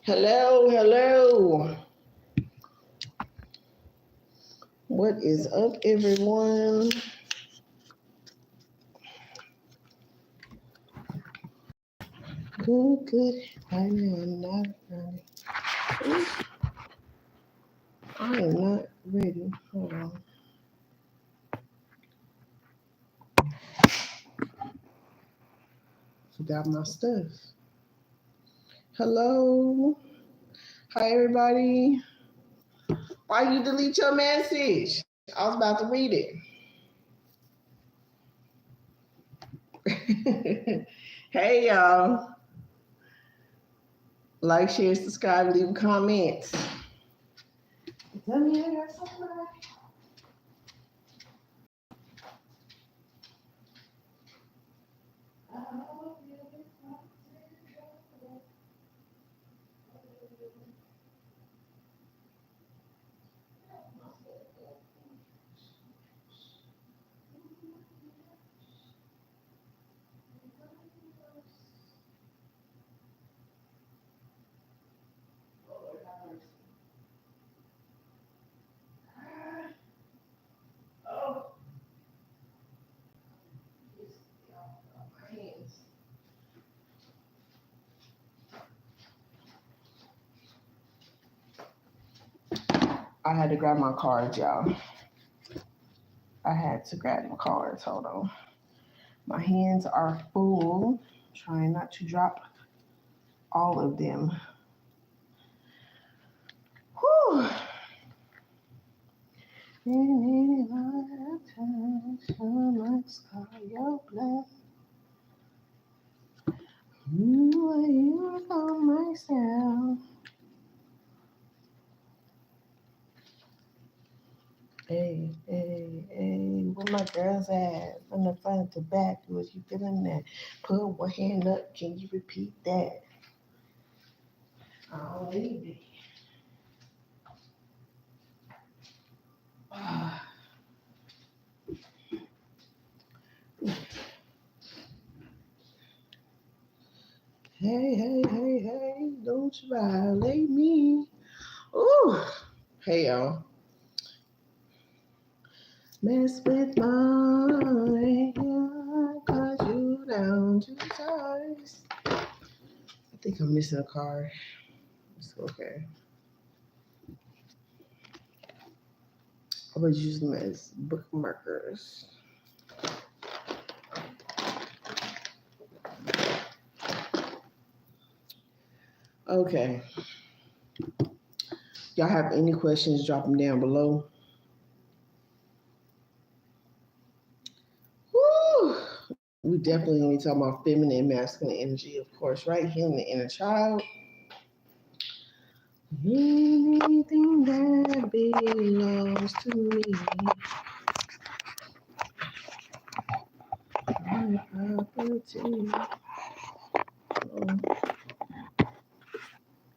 Hello, hello. What is up, everyone? Good, good. I am not ready. I am not ready. Hold on. Forgot my stuff. Hello. Hi, everybody. Why you delete your message? I was about to read it. Hey, y'all. Like, share, subscribe, leave comments. Tell me I got something. I had to grab my cards, y'all. I had to grab my cards. Hold on. My hands are full. Trying not to drop all of them. Whew. In any lifetime, sunlight, sky, your blood. You for myself. Hey, hey, hey, where my girls at? From the front to back, was you feeling that? Put one hand up, can you repeat that? I'll leave it. Hey, hey, hey, hey, don't you violate me. Ooh, hey, y'all. Mess with my cause you down to size. I think I'm missing a card. It's okay. I was using them as bookmarkers. Okay. Y'all have any questions, drop them down below. Woo! We definitely gonna be talking about feminine and masculine energy, of course, right? Healing the inner child. Anything that belongs to me. My property.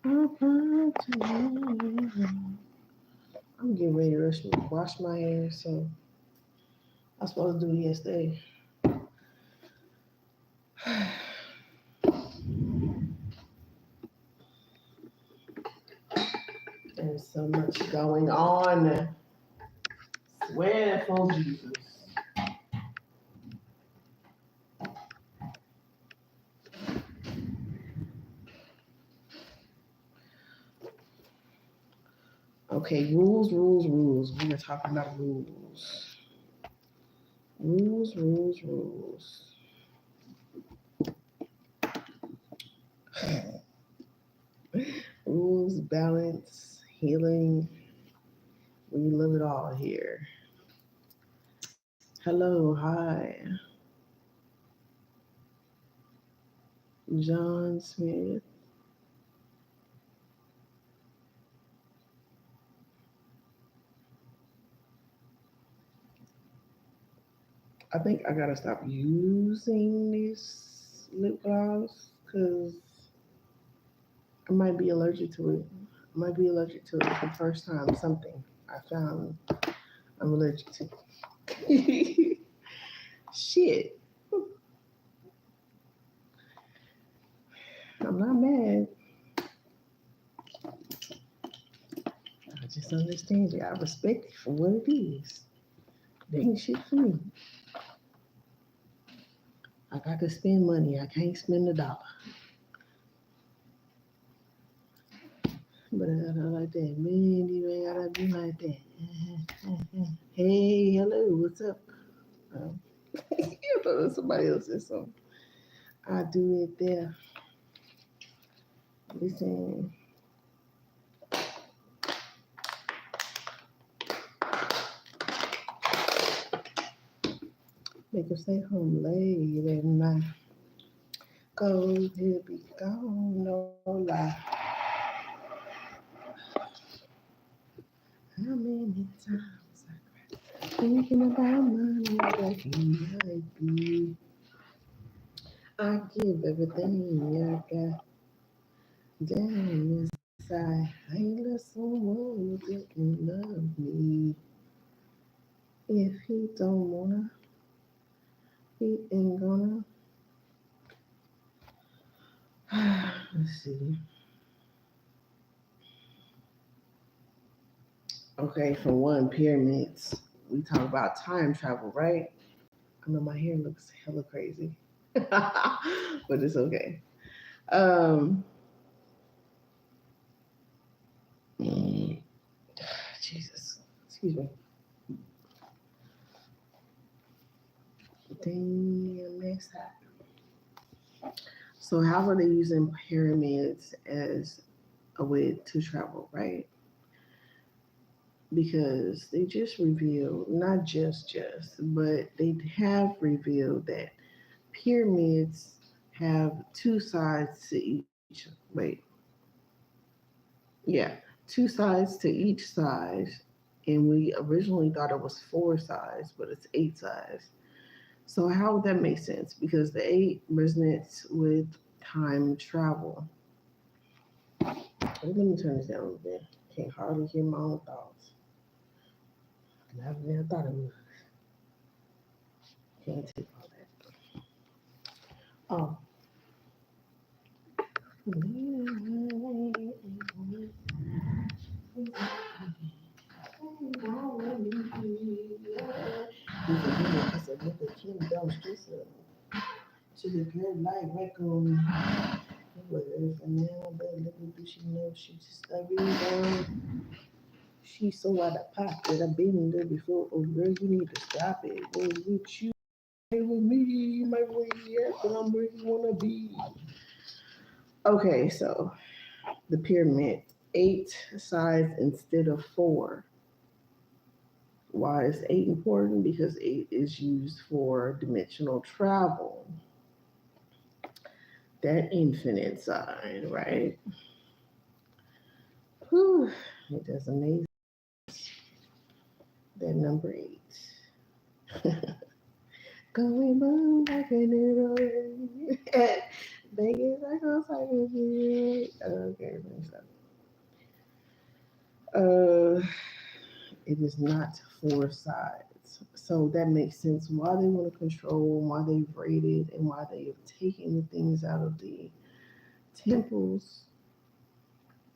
My property. I'm getting ready to wash my hair, so I was supposed to do it yesterday. There's so much going on. Swear for Jesus. Okay, rules. We are talking about rules. Rules. Rules, balance, healing. We live it all here. Hello, hi. John Smith. I think I gotta stop using this lip gloss because I might be allergic to it. I might be allergic to it for the first time. Something I found I'm allergic to. Shit. I'm not mad. I just understand it. I respect it for what it is. It ain't shit for me. I got to spend money. I can't spend $1. But I gotta like that. Man, you ain't gotta be like that. Hey, hello, what's up? Um, you thought it was somebody else's song. I do it there. Listen. Make her stay home late at night. Go, he'll be gone, no lie. How many times I thinking about money that he might be. I give everything I got down inside. I ain't let someone who didn't love me. If he don't wanna, he ain't gonna. Let's see. Okay, for one, pyramids. We talk about time travel, right? I know my hair looks hella crazy, but it's okay. Um, mm, Jesus, excuse me. Damn, next time. So, how are they using pyramids as a way to travel, right? Because they just revealed, not just, but they have revealed that pyramids have two sides to each. Wait, yeah, two sides to each side. And we originally thought it was four sides, but it's eight sides. So, how would that make sense? Because the eight resonates with time travel. Let me turn this down a little bit. Can't hardly hear my own thoughts. Louder than I thought it was. Can't take all that. Oh. I said, look at Kim Jones. She's a good light record. And now, but little do she know she just a rebound. She's so out of pocket. I've been there before. Oh, girl, you need to stop it. Well, with you, with me, you might where you at, but I'm where you want to be. Okay, so the pyramid, eight sides instead of four. Why is 8 important? Because 8 is used for dimensional travel, that infinite sign, right? Whew, it does amazing. That number 8. Going boom like a noodle. Vegas, I go psycho. Okay, let me stop. Uh, it is not four sides. So that makes sense why they want to control, why they've raided, and why they have taken the things out of the temples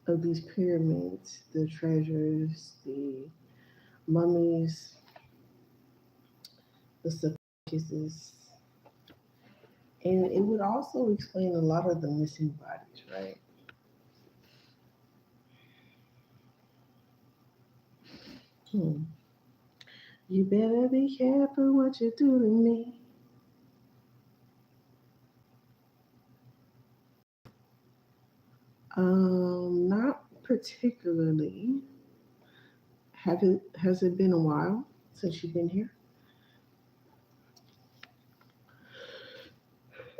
of these pyramids, the treasures, the mummies, the sarcophaguses. And it would also explain a lot of the missing bodies, right? Hmm. You better be careful what you do to me. Not particularly. Has it been a while since you've been here?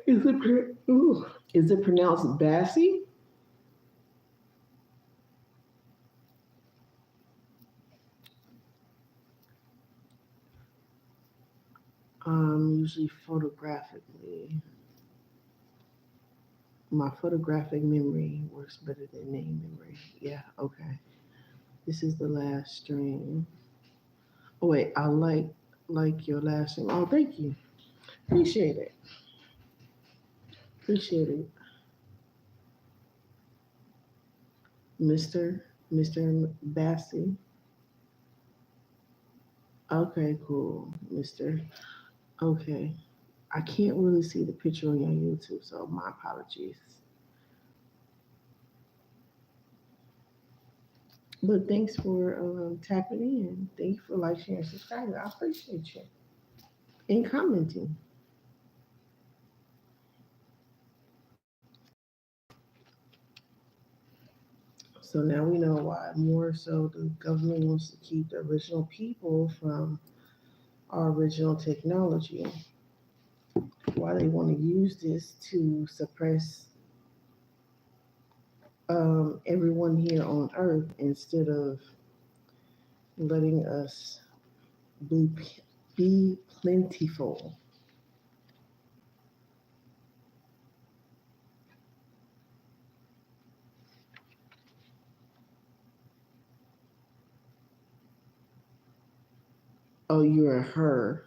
Is it pronounced Bassie? Usually photographically. My photographic memory works better than name memory. Yeah, okay. This is the last stream. Oh wait, I like your last name. Oh, thank you. Appreciate it. Appreciate it, Mister Bassie. Okay, cool, Mister. Okay, I can't really see the picture on your YouTube, so my apologies. But thanks for tapping in. Thank you for like, sharing, subscribing. I appreciate you and commenting. So now we know why more so the government wants to keep the original people from our original technology. Why they want to use this to suppress everyone here on Earth instead of letting us be, be plentiful. Oh, you're a her.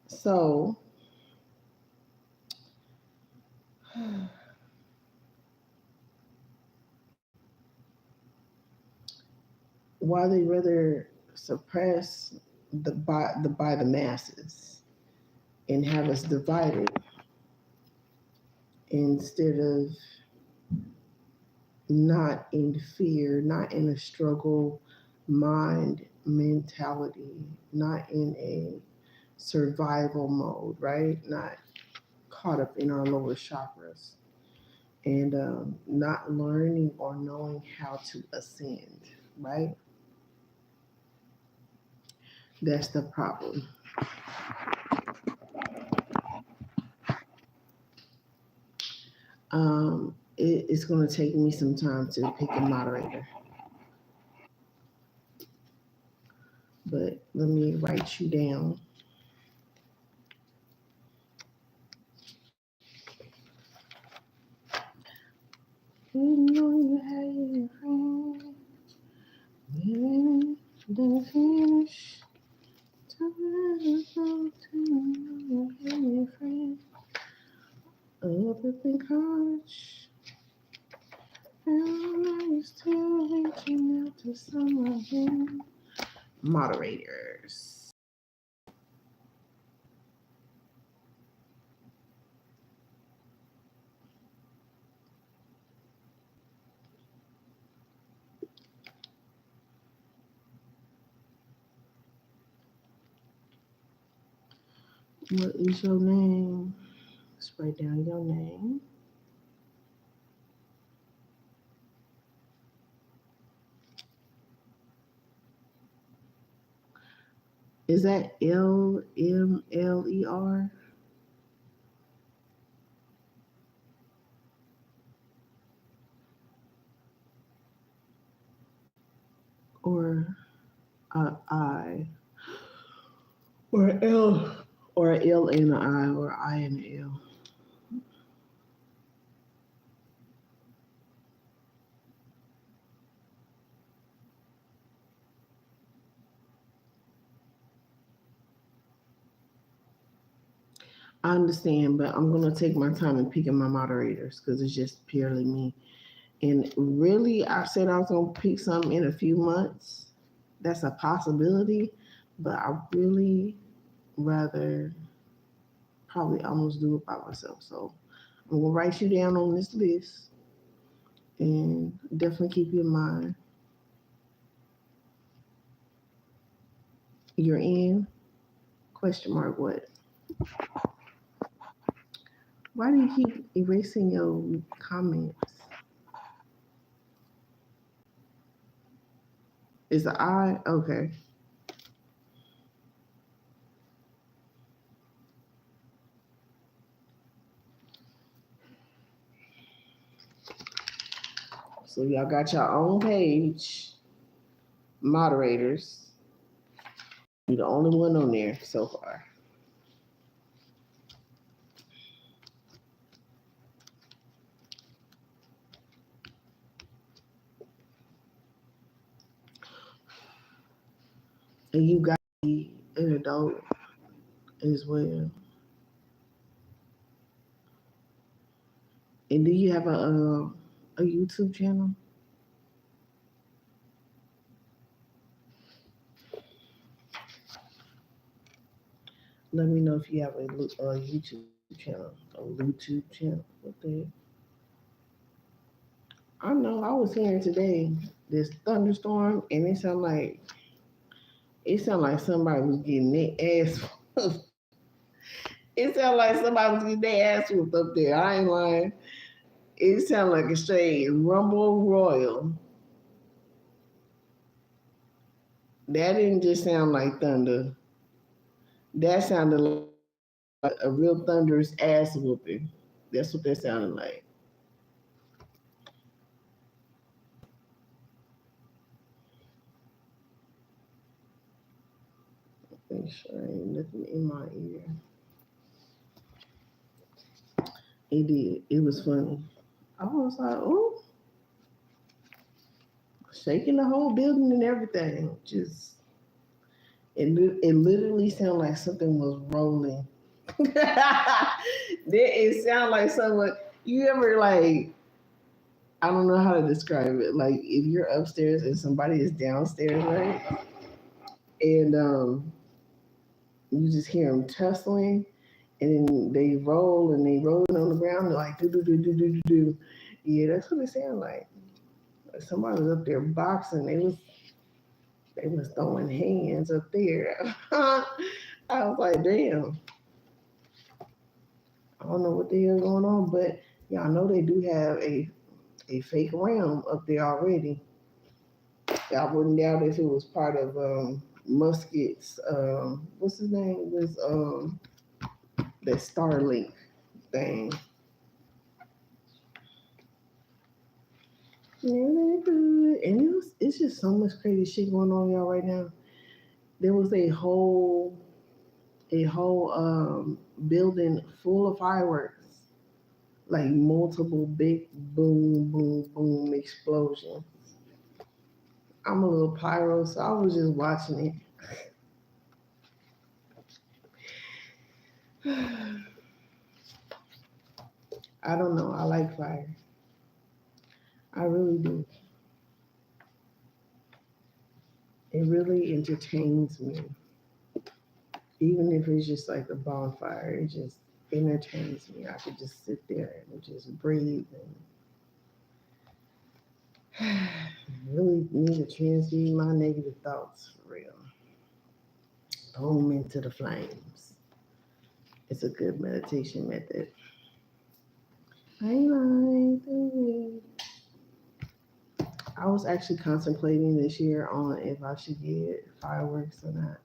So, why they rather suppress by the masses and have us divided instead of not in fear, not in a struggle mind mentality, not in a survival mode, right? Not caught up in our lower chakras and not learning or knowing how to ascend, right? That's the problem. It's going to take me some time to pick a moderator, but let me write you down. Didn't know you had a friend. Living the finish. Time to know you had a friend. Up in college. And I still reaching out to some of them. Moderators. What is your name? Let's write down your name. Is that LMLER or I or L or L and an I or I and an L? I understand, but I'm gonna take my time and picking my moderators because it's just purely me. And really, I said I was gonna pick some in a few months. That's a possibility, but I really rather probably almost do it by myself. So I'm gonna write you down on this list and definitely keep you in mind. You're in? Question mark what? Why do you keep erasing your comments? Is the I okay? So y'all got your own page, moderators. You're the only one on there so far. And you got to be an adult as well. And do you have a YouTube channel? Let me know if you have a YouTube channel, a YouTube channel. What the heck? I know I was hearing today this thunderstorm, and it sounded like somebody was getting their ass. It sounded like somebody was getting their ass whooped up there. I ain't lying. It sounded like a straight rumble royal. That didn't just sound like thunder. That sounded like a real thunderous ass whooping. That's what that sounded like. Make sure ain't nothing in my ear. It did. It was funny. I was like, oh, shaking the whole building and everything. Just it literally sounded like something was rolling. It sounded like someone. You ever like? I don't know how to describe it. Like if you're upstairs and somebody is downstairs, right? And you just hear them tussling, and then they roll and they rolling on the ground. They're like do do do do do do do. Yeah, that's what it sounded like. Somebody was up there boxing. They was throwing hands up there. I was like, damn. I don't know what the hell going on, but y'all know they do have a fake realm up there already. I wouldn't doubt if it was part of Musket's what's his name was that Starlink thing. Yeah, and it's just so much crazy shit going on y'all right now. There was a whole building full of fireworks, like multiple big boom boom boom explosions. I'm a little pyro, so I was just watching it. I don't know. I like fire. I really do. It really entertains me. Even if it's just like a bonfire, it just entertains me. I could just sit there and just breathe and really need to transmute my negative thoughts for real. Home into the flames. It's a good meditation method. I like the way. I was actually contemplating this year on if I should get fireworks or not.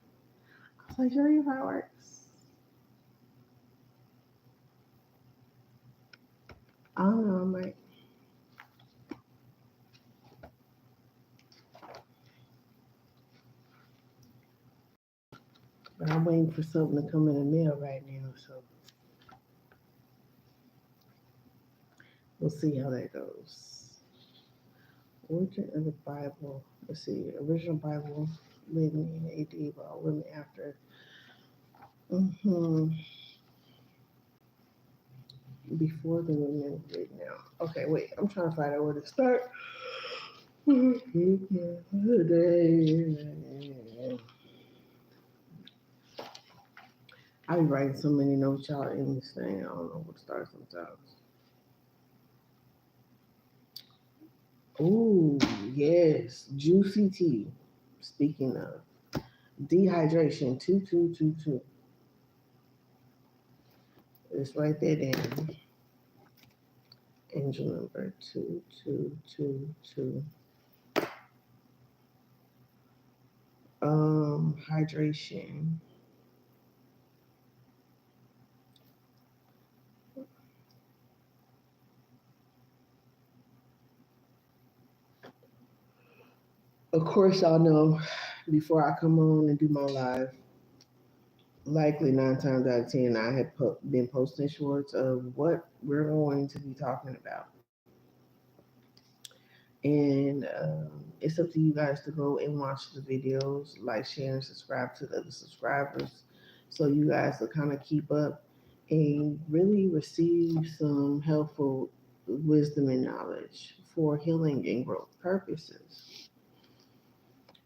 I was like, show you how it works. I don't know, I'm like, but I'm waiting for something to come in the mail right now, so we'll see how that goes. Origin of the Bible. Let's see. Original Bible written in AD by women after. hmm Before the women written out. Okay, wait. I'm trying to find out where to start. I be writing so many notes, y'all, in this thing. I don't know where to start sometimes. Ooh, yes. Juicy tea. Speaking of dehydration, 2222. Let's write that down. Angel number 2222. Hydration. Of course, y'all know before I come on and do my live, likely 9 times out of 10, I have been posting shorts of what we're going to be talking about. And it's up to you guys to go and watch the videos, like, share, and subscribe to the other subscribers so you guys will kind of keep up and really receive some helpful wisdom and knowledge for healing and growth purposes.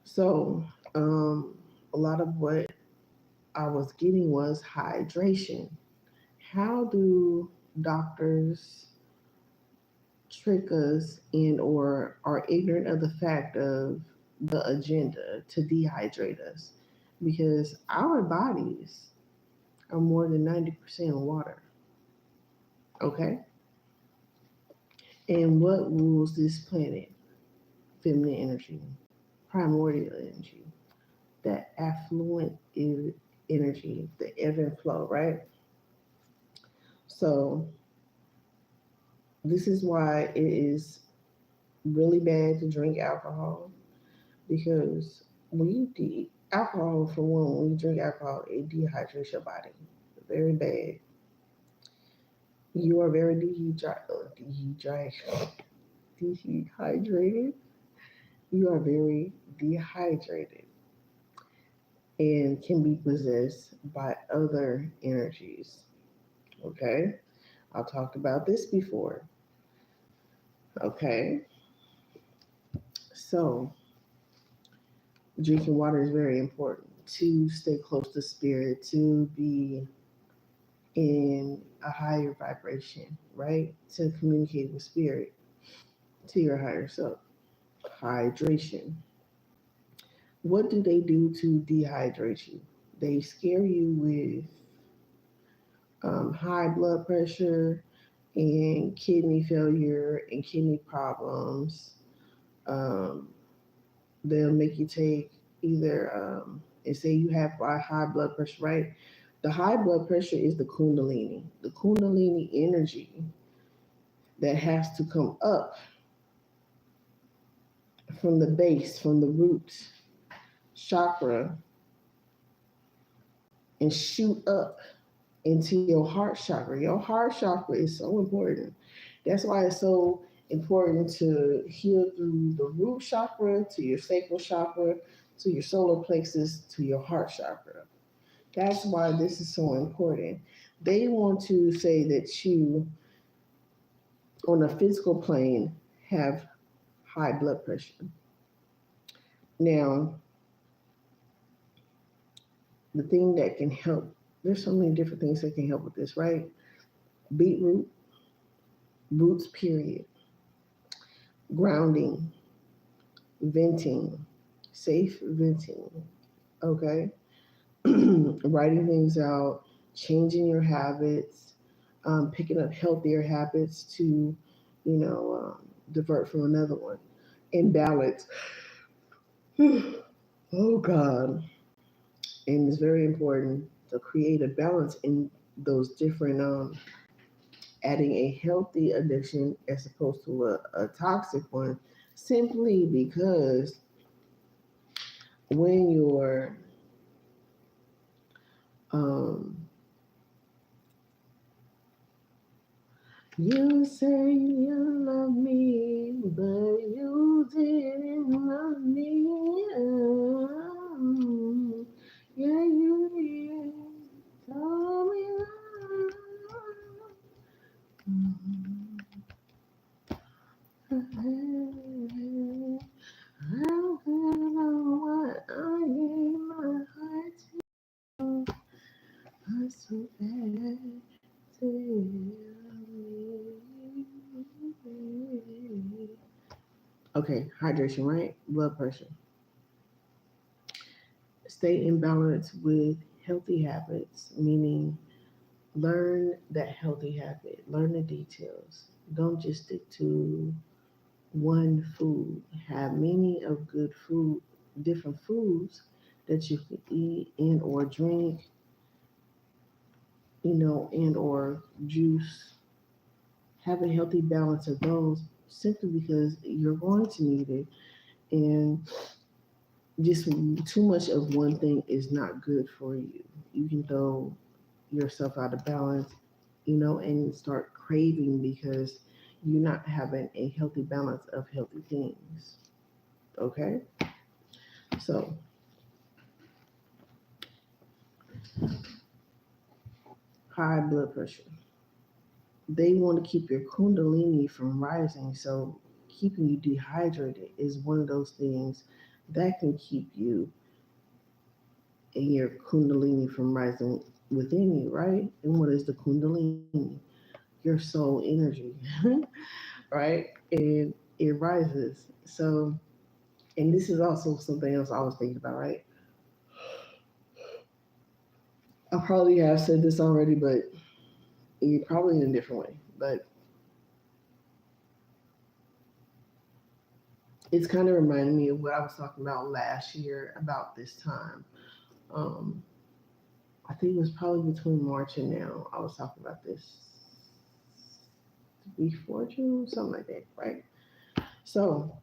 So, a lot of what I was getting was hydration. How do doctors trick us and or are ignorant of the fact of the agenda to dehydrate us? Because our bodies are more than 90% water. Okay? And what rules this planet? Feminine energy, primordial energy, that affluent energy, the ebb and flow, right? So this is why it is really bad to drink alcohol, because when you alcohol, for one, when you drink alcohol, it dehydrates your body. Very bad. You are very dehydrated. You are very dehydrated and can be possessed by other energies. Okay? I've talked about this before. Okay? So, drinking water is very important to stay close to spirit, to be in a higher vibration, right? To communicate with spirit, to your higher self. Hydration. What do they do to dehydrate you? They scare you with high blood pressure and kidney failure and kidney problems. Um, they'll make you take either, and say you have high blood pressure, right? The high blood pressure is the Kundalini. The Kundalini energy that has to come up from the base, from the root chakra, and shoot up into your heart chakra. Your heart chakra is so important. That's why it's so important to heal through the root chakra to your sacral chakra to your solar plexus to your heart chakra. That's why this is so important. They want to say that you, on a physical plane, have high blood pressure. Now, the thing that can help, there's so many different things that can help with this, right? Beetroot, roots, period. Grounding, venting, safe venting, okay? Writing things out, changing your habits, picking up healthier habits to, divert from another one. In balance. Oh God. And it's very important to create a balance in those different adding a healthy addiction as opposed to a toxic one, simply because when you're um, you say you love me, but you didn't love me. Yeah, you did. Told me that. How could I know what I gave my heart to? I'm so bad. Tell me. Okay, hydration, right? Blood pressure. Stay in balance with healthy habits, meaning learn that healthy habit, learn the details. Don't just stick to one food. Have many of good food, different foods that you can eat and or drink, and or juice. Have a healthy balance of those simply because you're going to need it. And just too much of one thing is not good for you. You can throw yourself out of balance, and start craving because you're not having a healthy balance of healthy things. Okay? So, high blood pressure. They want to keep your kundalini from rising. So, keeping you dehydrated is one of those things that can keep you and your kundalini from rising within you, right? And what is the kundalini? Your soul energy, right? And it rises. So, and this is also something else I was thinking about, right? I probably have said this already, but probably in a different way. But it's kind of reminding me of what I was talking about last year about this time. Um, I think it was probably between March and now. I was talking about this before June, something like that, right? So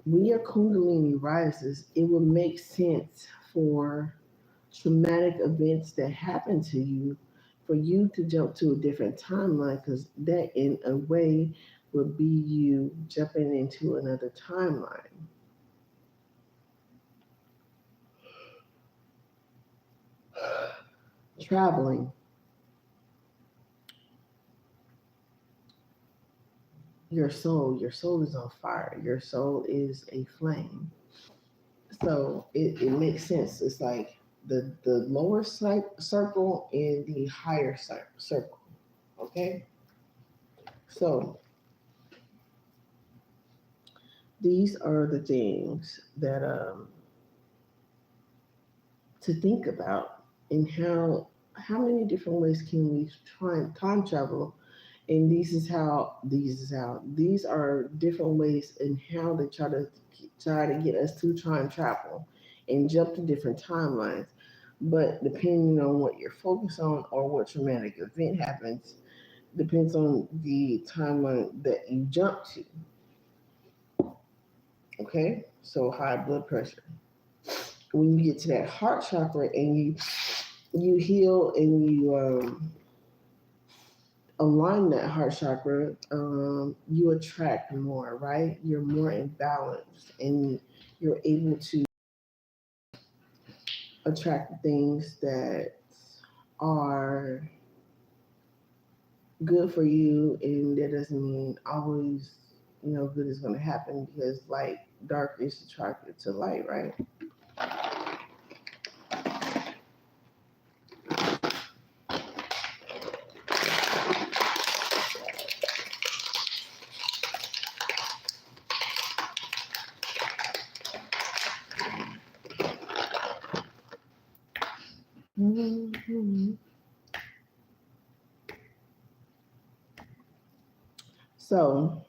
when your Kundalini rises, it will make sense for traumatic events that happen to you for you to jump to a different timeline because that, in a way, would be you jumping into another timeline. Traveling, your soul is on fire, your soul is a flame. So it makes sense. It's like the lower circle and the higher circle. Okay, so these are the things that to think about, and how many different ways can we try and time travel. And these are different ways in how they try to get us to time travel and jump to different timelines. But depending on what you're focused on or what traumatic event happens, depends on the timeline that you jump to. Okay, so high blood pressure. When you get to that heart chakra and you heal and you align that heart chakra, you attract more, right? You're more in balance and you're able to attract things that are good for you. And that doesn't mean always, good is going to happen because dark is attracted to light, right? Mhm. So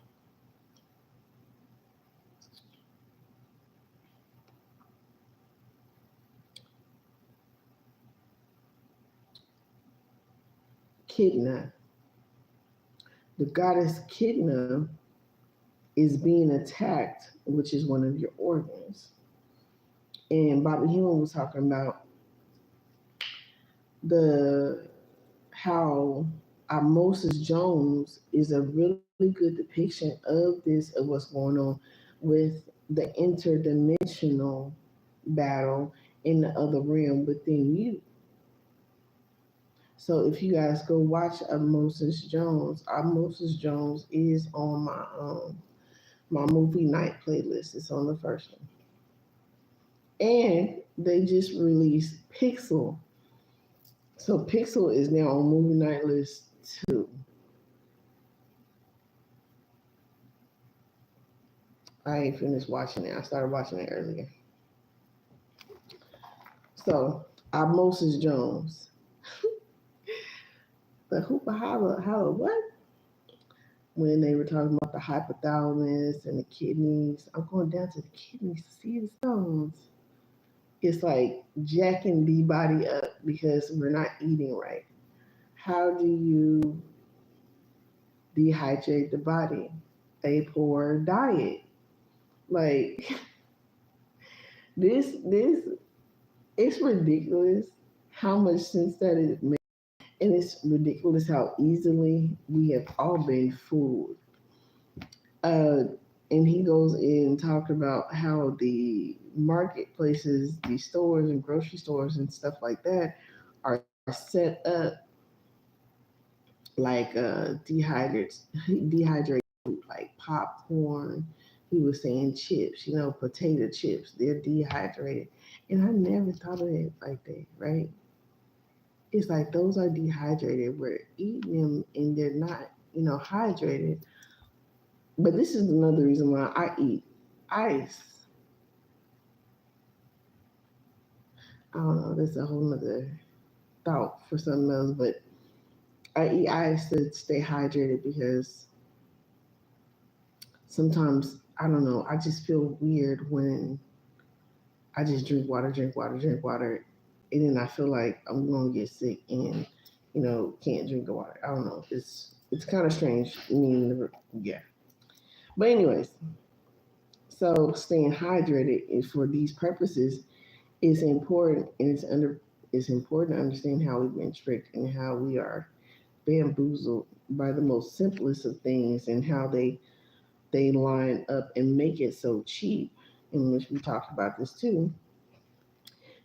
Kidna. The goddess Kidna is being attacked, which is one of your organs. And Bobby Hillin was talking about the how Moses Jones is a really good depiction of this, of what's going on with the interdimensional battle in the other realm within you. So if you guys go watch Moses Jones is on my movie night playlist. It's on the first one. And they just released Pixel. So Pixel is now on movie night list too. I ain't finished watching it. I started watching it earlier. So Moses Jones. But holla, what? When they were talking about the hypothalamus and the kidneys, I'm going down to the kidneys to see the stones. It's like jacking the body up because we're not eating right. How do you dehydrate the body? A poor diet. Like this it's ridiculous how much sense that it makes. And it's ridiculous how easily we have all been fooled. Uh, and he goes in and talked about how the marketplaces, the stores and grocery stores and stuff like that are set up like dehydrated food, like popcorn. He was saying chips, potato chips. They're dehydrated, and I never thought of it like that. Right? It's like those are dehydrated. We're eating them, and they're not, hydrated. But this is another reason why I eat ice. I don't know. That's a whole nother thought for something else, but I eat ice to stay hydrated because sometimes I don't know. I just feel weird when I just drink water, and then I feel like I'm gonna get sick and can't drink the water. I don't know. It's kind of strange. Yeah. But anyways, so staying hydrated is for these purposes is important, and it's important to understand how we've been tricked and how we are bamboozled by the most simplest of things and how they line up and make it so cheap. In which we talked about this too.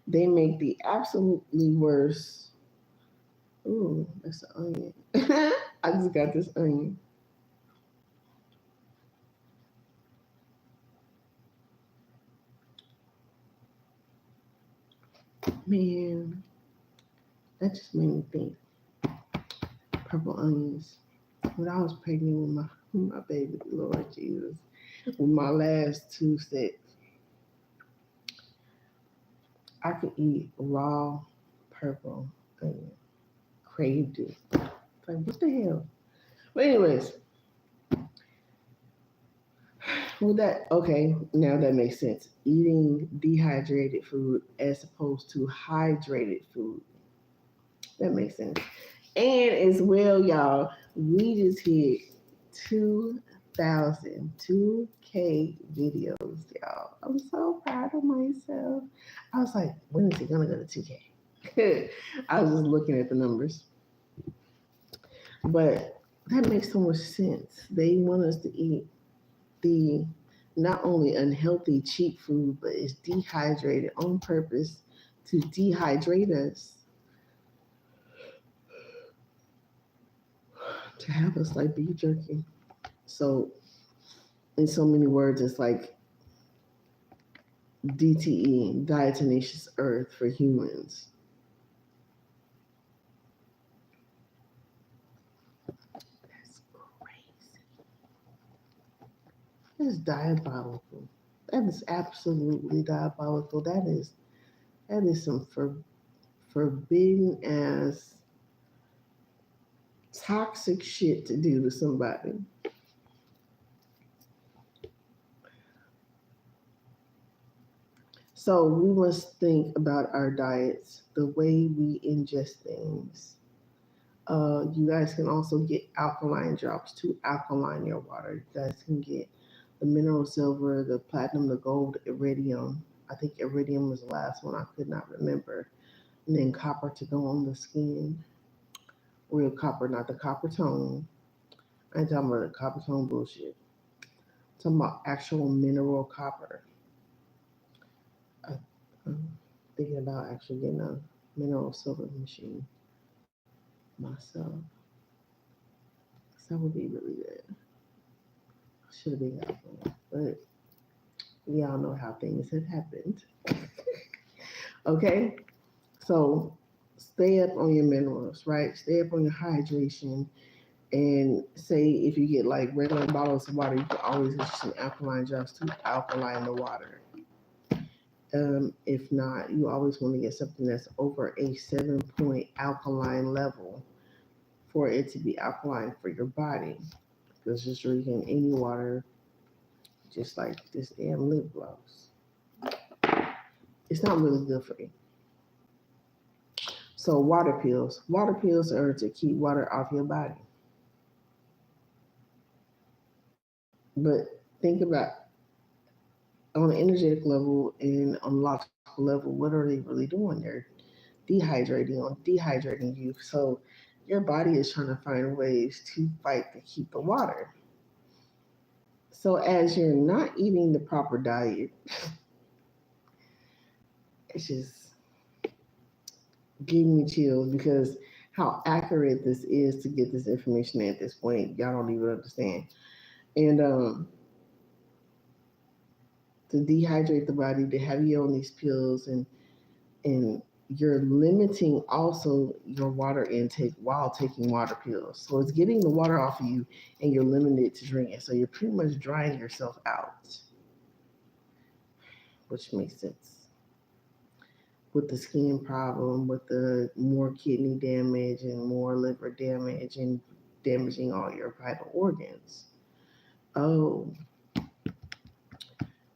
They make the absolutely worst. Ooh, that's an onion. I just got this onion. Man, that just made me think. Purple onions. When I was pregnant with my baby, Lord Jesus, with my last two sets, I could eat raw purple onion. Craved it. Like, what the hell? But anyways, well okay, now that makes sense. Eating dehydrated food as opposed to hydrated food. That makes sense. And as well, y'all, we just hit 2,000 2K videos, y'all. I'm so proud of myself. I was like, when is it gonna go to 2K? I was just looking at the numbers. But that makes so much sense. They want us to eat the not only unhealthy, cheap food, but it's dehydrated on purpose to dehydrate us, to have us like beef jerky. So, in so many words, it's like DTE, diatomaceous earth for humans. That's crazy. That's diabolical. That is absolutely diabolical. That is some forbidden ass toxic shit to do to somebody. So we must think about our diets, the way we ingest things. You guys can also get alkaline drops to alkaline your water. You guys can get the mineral silver, the platinum, the gold, iridium. I think iridium was the last one. I could not remember. And then copper to go on the skin. Real copper, not the copper tone. I ain't talking about the copper tone bullshit. I'm talking about actual mineral copper. I, I'm thinking about actually getting a mineral silver machine myself. So that would be really good. Should have been got one. But we all know how things have happened. Okay? So stay up on your minerals, right? Stay up on your hydration. And say if you get like regular bottles of water, you can always get some alkaline drops to alkaline the water. If not, you always want to get something that's over a 7 point alkaline level for it to be alkaline for your body. Because just drinking any water, just like this damn lip gloss, it's not really good for you. So water pills. Water pills are to keep water off your body. But think about on an energetic level and on a logical level, what are they really doing? They're dehydrating you. So your body is trying to find ways to fight to keep the water. So as you're not eating the proper diet, it's just giving me chills because how accurate this is to get this information at this point, y'all don't even understand. And to dehydrate the body, to have you on these pills and you're limiting also your water intake while taking water pills. So it's getting the water off of you and you're limited to drinking. So you're pretty much drying yourself out, which makes sense. With the skin problem, with the more kidney damage and more liver damage and damaging all your vital organs. Oh,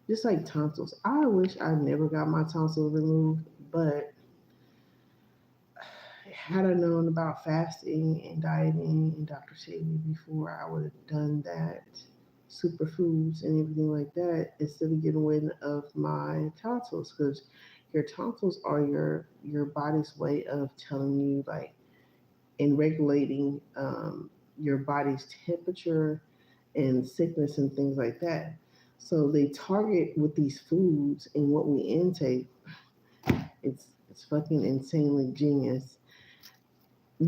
just like tonsils. I wish I never got my tonsils removed, but had I known about fasting and dieting and Dr. Sebi before, I would have done that. Superfoods and everything like that instead of getting rid of my tonsils because your tonsils are your body's way of telling you like in regulating your body's temperature and sickness and things like that. So they target with these foods and what we intake. It's fucking insanely genius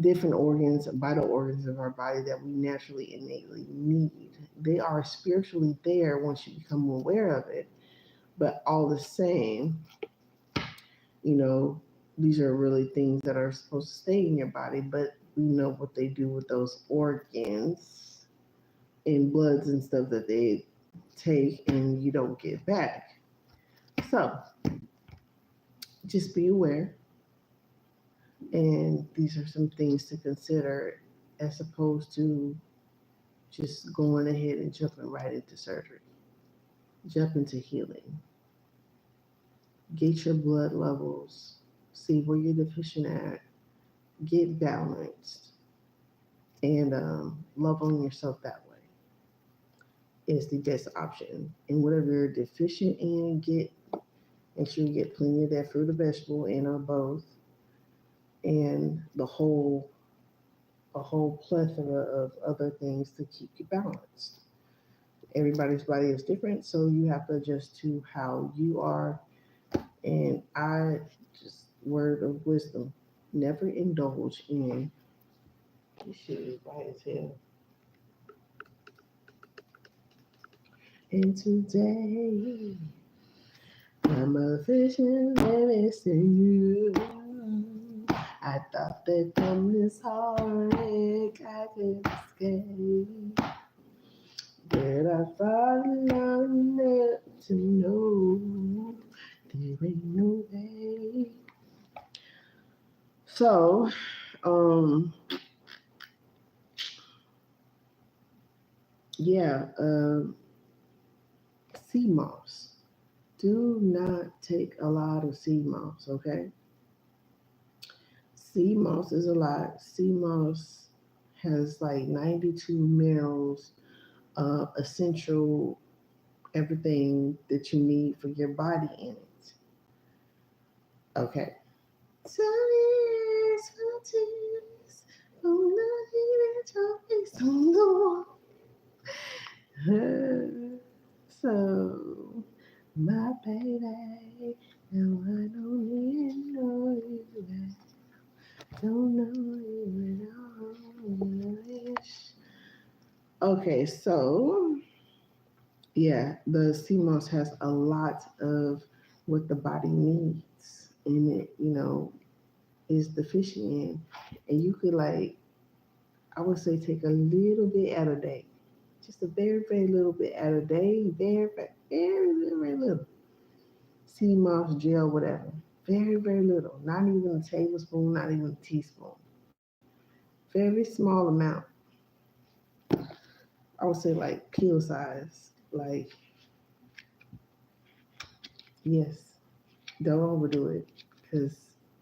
different organs, vital organs of our body that we naturally innately need. They are spiritually there once you become aware of it. But all the same, you know, these are really things that are supposed to stay in your body, but we know what they do with those organs and bloods and stuff that they take and you don't get back. So just be aware. And these are some things to consider as opposed to just going ahead and jumping right into surgery. Jump into healing. Get your blood levels. See where you're deficient at. Get balanced. And love on yourself that way is the best option. And whatever you're deficient in, make sure you get plenty of that fruit or vegetable and or both. And a whole plethora of other things to keep you balanced. Everybody's body is different, so you have to adjust to how you are. And I just word of wisdom, never indulge in this shit is right as hell. And today I'm a fishing baby you. I thought that from this heartache I could escape. But I thought long enough to know there ain't no way. So, um, yeah, sea moss. Do not take a lot of sea moss, okay? Sea moss is a lot. Sea moss has like 92 minerals, essential everything that you need for your body in it. Okay. Sunny tears from the heat your face on the wall. So, my baby, now I don't even know you. Don't know you at all. Okay, so yeah, the sea moss has a lot of what the body needs in it, is deficient in. And you could like, I would say take a little bit at a day. Just a very, very little bit at a day. Very, very, very, very little. Sea moss gel, whatever. Very, very little. Not even a tablespoon, not even a teaspoon. Very small amount. I would say like pill size. Like, yes, don't overdo it. Because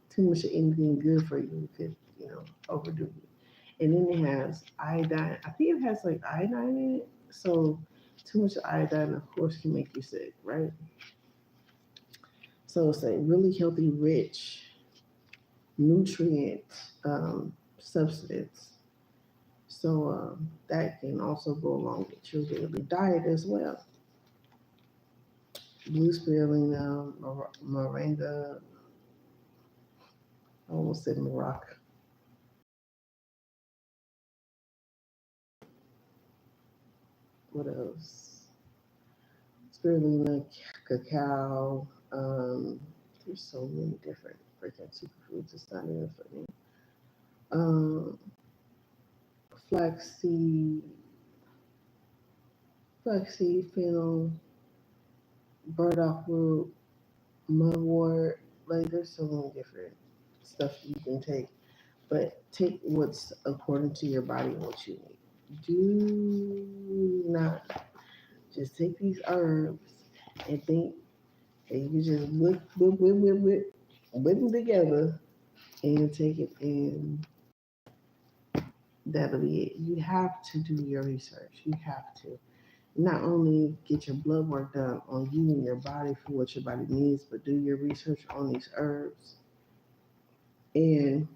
too much of anything good for you could, overdo it. And then it has iodine. I think it has like iodine in it. So too much iodine, of course, can make you sick, right? So it's a really healthy, rich, nutrient substance. So that can also go along with your daily diet as well. Blue spirulina, moringa, I almost said Morocco. What else? Spirulina, cacao. There's so many different freaking superfoods. It's not even funny. Um, flaxseed, fennel, burdock root, mugwort. Like there's so many different stuff you can take, but take what's according to your body and what you need. Do not just take these herbs and think that you can just whip them together and take it, and that'll be it. You have to do your research. You have to not only get your blood work done on you and your body for what your body needs, but do your research on these herbs and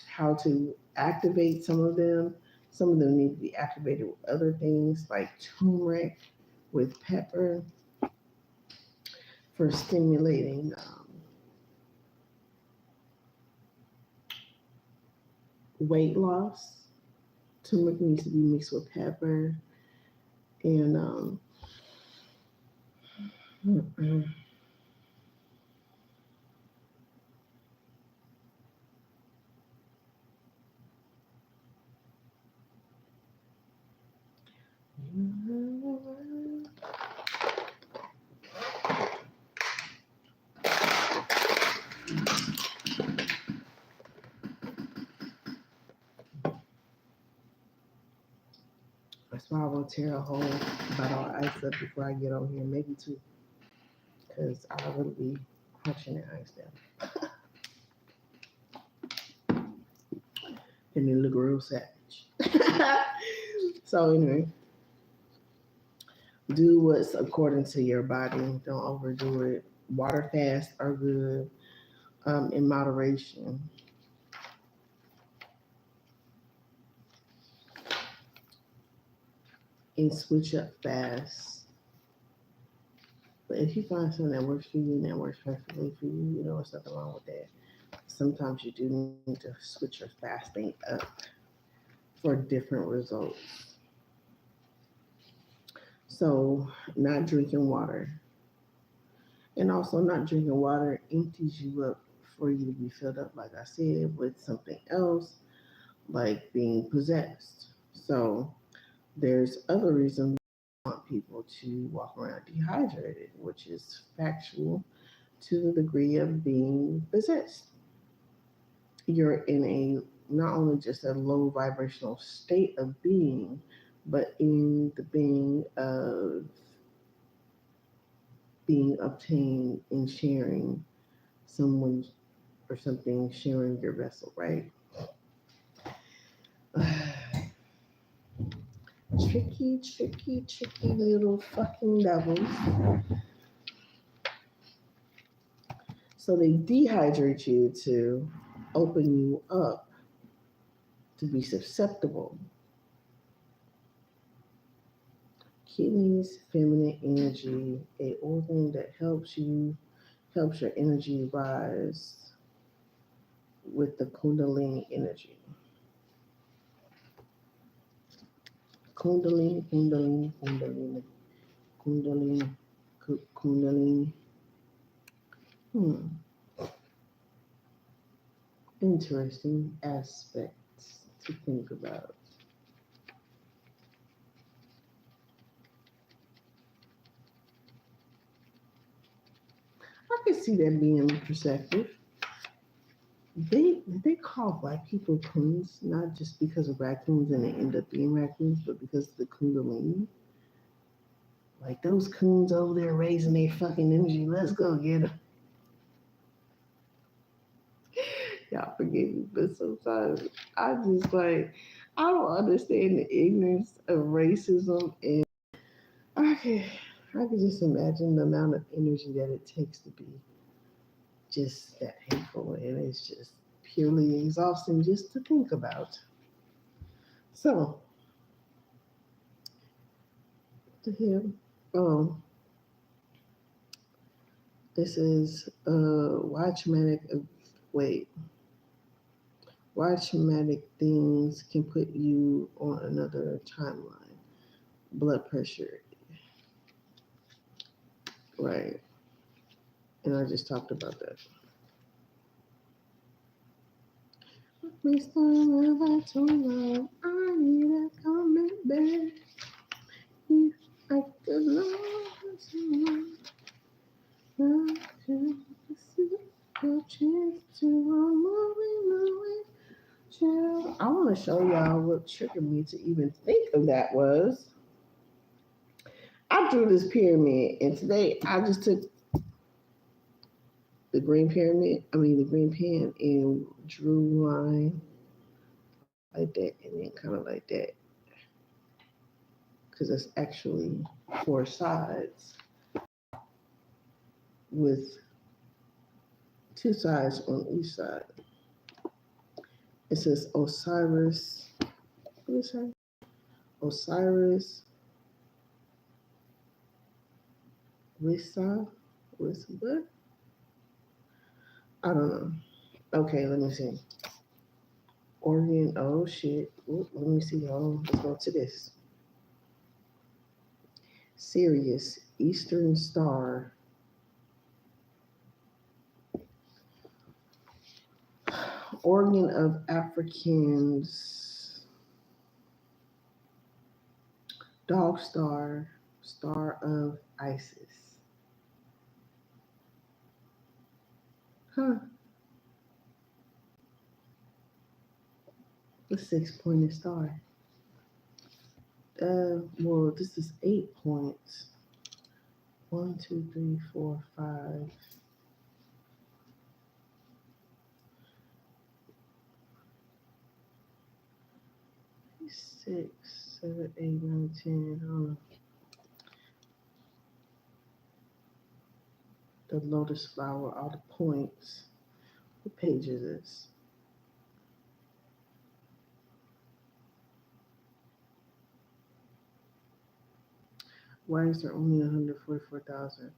how to activate some of them. Some of them need to be activated with other things like turmeric with pepper for stimulating weight loss. Turmeric needs to be mixed with pepper and that's why I will tear a whole bottle of ice up before I get on here, maybe two, because I will be crunching the ice down. And it look real savage. So anyway, do what's according to your body. Don't overdo it. Water fasts are good in moderation. And switch up fast. But if you find something that works for you and that works perfectly for you, there's nothing wrong with that. Sometimes you do need to switch your fasting up for different results. So, not drinking water. And also, not drinking water empties you up for you to be filled up, like I said, with something else, like being possessed. So, there's other reasons we want people to walk around dehydrated, which is factual to the degree of being possessed. You're in a not only just a low vibrational state of being, but in the being of being obtained and sharing someone's or something sharing your vessel, right? Tricky little fucking devils. So they dehydrate you to open you up to be susceptible. Kidneys, feminine energy, a organ that helps your energy rise with the Kundalini energy. Kundalini. Interesting aspects to think about. I can see that being perceptive. They call black people coons not just because of raccoons and they end up being raccoons, but because of the Kundalini. Like those coons over there raising their fucking energy. Let's go get them. Y'all forgive me, but sometimes I just like I don't understand the ignorance of racism, and I can just imagine the amount of energy that it takes to be just that hateful, and it's just purely exhausting just to think about. So, to him, this is why traumatic things can put you on another timeline. Blood pressure, right? And I just talked about that. We still love to love. I need a comment back. If I could love someone, I could see your chance to moving away. I want to show y'all what triggered me to even think of that was. I drew this pyramid, and today I just took the green pen, and drew a line like that, and then kind of like that, because it's actually 4 sides with 2 sides on each side. It says Osiris. What is that? Osiris Wissa? With what? I don't know. Okay, let me see. Organ. Oh shit. Ooh, let me see. Oh, let's go to this. Sirius, Eastern Star. Organ of Africans. Dog Star, Star of Isis. Huh. The 6-pointed star. Well, this is 8 points. 1, 2, 3, 4, 5. 6, 7, 8, 9, 10. I don't know. The lotus flower, all the points. What page is this? Why is there only 144,000?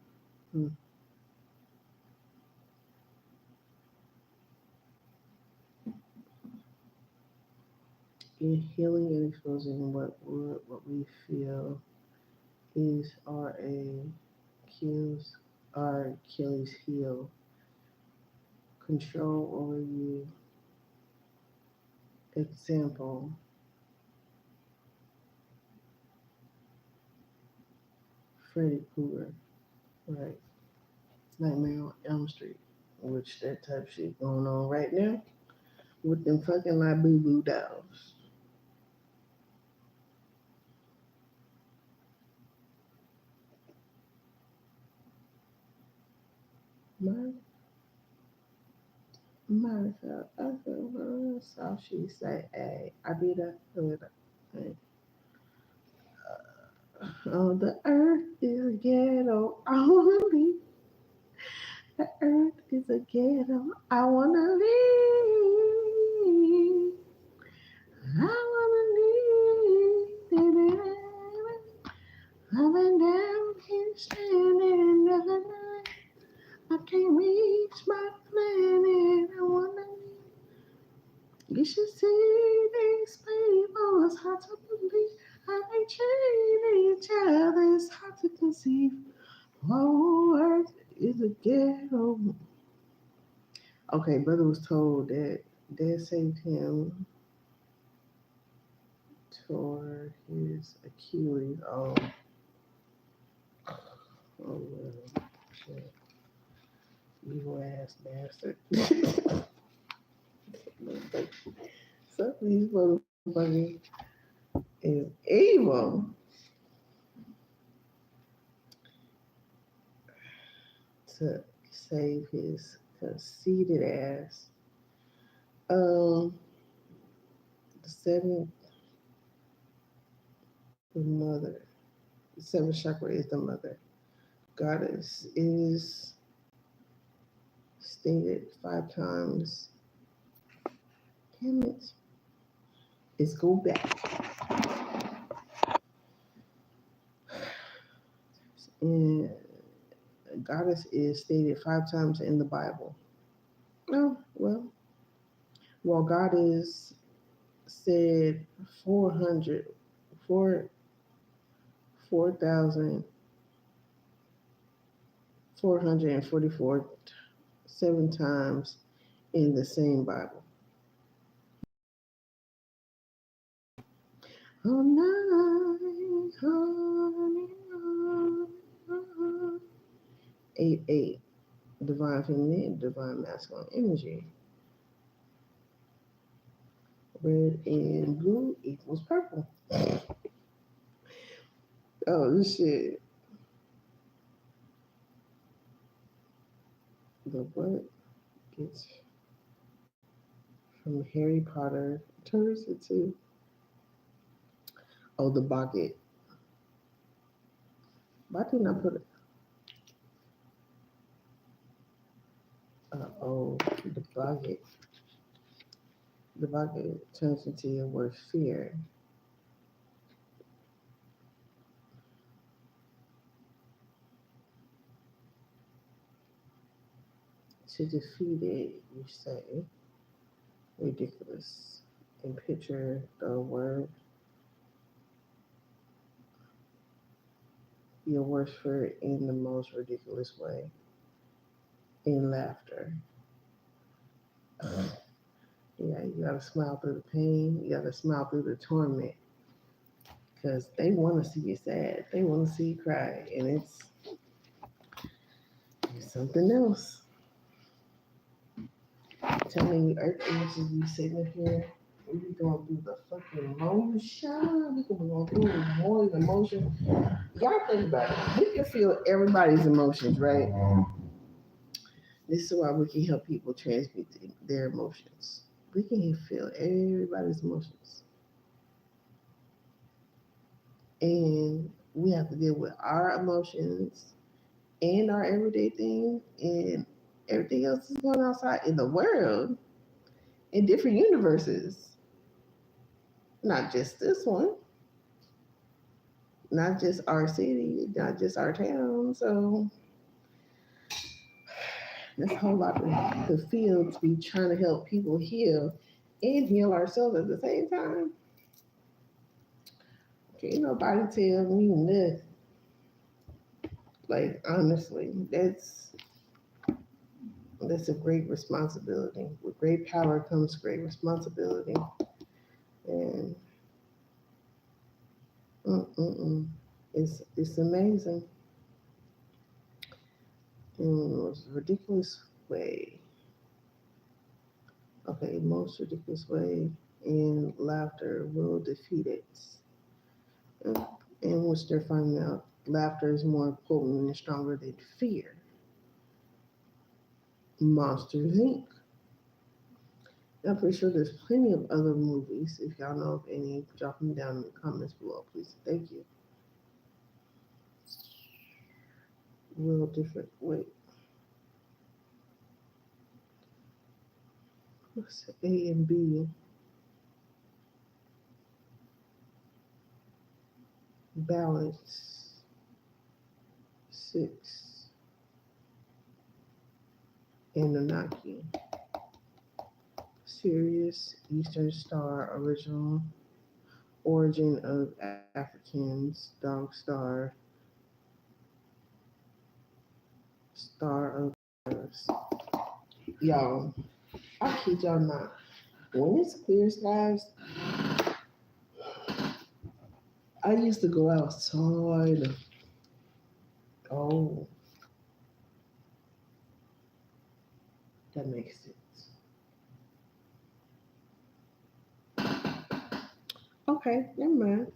In healing and exposing what we feel is our Achilles heel. Control over you. Example. Freddy Krueger. Right. Nightmare on Elm Street. Which that type shit going on right now. With them fucking like boo boo dolls. My Matter of fact, I feel so she say, hey, I did a hood. Oh, the earth is a ghetto. I wanna leave. The earth is a ghetto. I wanna leave. I wanna leave. I've been down here standing another night. I can't reach my planet. I wanna leave. You should see these people. It's hard to believe how they treat each other. It's hard to conceive. Oh, earth is a ghetto. Okay, brother was told that dad saved him, tore his Achilles. Oh well, shit. Evil ass bastard. Some of these motherfuckers is evil. To save his conceited ass. Um, the seventh, the mother. The seventh chakra is the mother. Goddess is stated 5 times. Damn it. Let's go back. And goddess is stated 5 times in the Bible. Oh, well, God is said 400, 4,444 7 times in the same Bible. Oh, night, honey, honey. 8, divine feminine, divine masculine energy. Red and blue equals purple. Oh, this shit. The what gets from Harry Potter turns into, oh, the bucket. Why didn't I put it? Oh, the bucket. The bucket turns into your worst fear. To defeat it, you say ridiculous and picture the word your worst fear in the most ridiculous way, in laughter. Yeah, you gotta smile through the pain. You gotta smile through the torment, because they want to see you sad. They want to see you cry, and it's something else. I'm telling you, Earth Energy be sitting up here. We be going through the fucking motion. We can be going through more emotion. Y'all think about it. We can feel everybody's emotions, right? This is why we can help people transmute their emotions. We can feel everybody's emotions. And we have to deal with our emotions and our everyday thing and everything else is going outside in the world in different universes. Not just this one, not just our city, not just our town. So there's a whole lot to feel to be trying to help people heal and heal ourselves at the same time. Can't nobody tell me nothing. Like honestly, that's a great responsibility. With great power comes great responsibility, and mm-mm-mm. It's amazing in the most ridiculous way. Okay, most ridiculous way, and laughter will defeat it. In which they're finding out laughter is more potent and stronger than fear. Monsters Inc. I'm pretty sure there's plenty of other movies. If y'all know of any, drop them down in the comments below, please. Thank you. Real different. Wait, what's A and B? Balance. Six. Anunnaki. Sirius, Eastern Star, original origin of Africans, Dog Star, Star of Earth. Y'all, I kid y'all not. When it's clear skies, I used to go outside. Oh, that makes sense. Okay, never mind.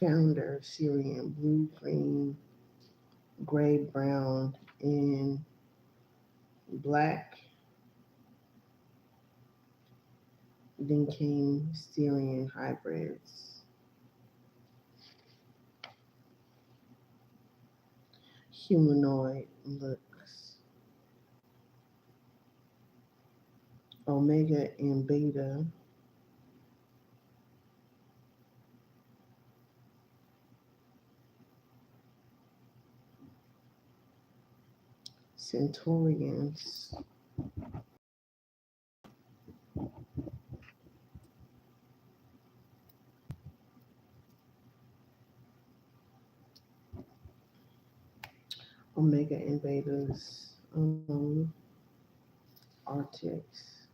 Founder, Syrian, blue, green, gray, brown, and black. Then came Syrian hybrids. Humanoid looks. Omega and Beta. Centaurians. Omega and Betas. Arctics.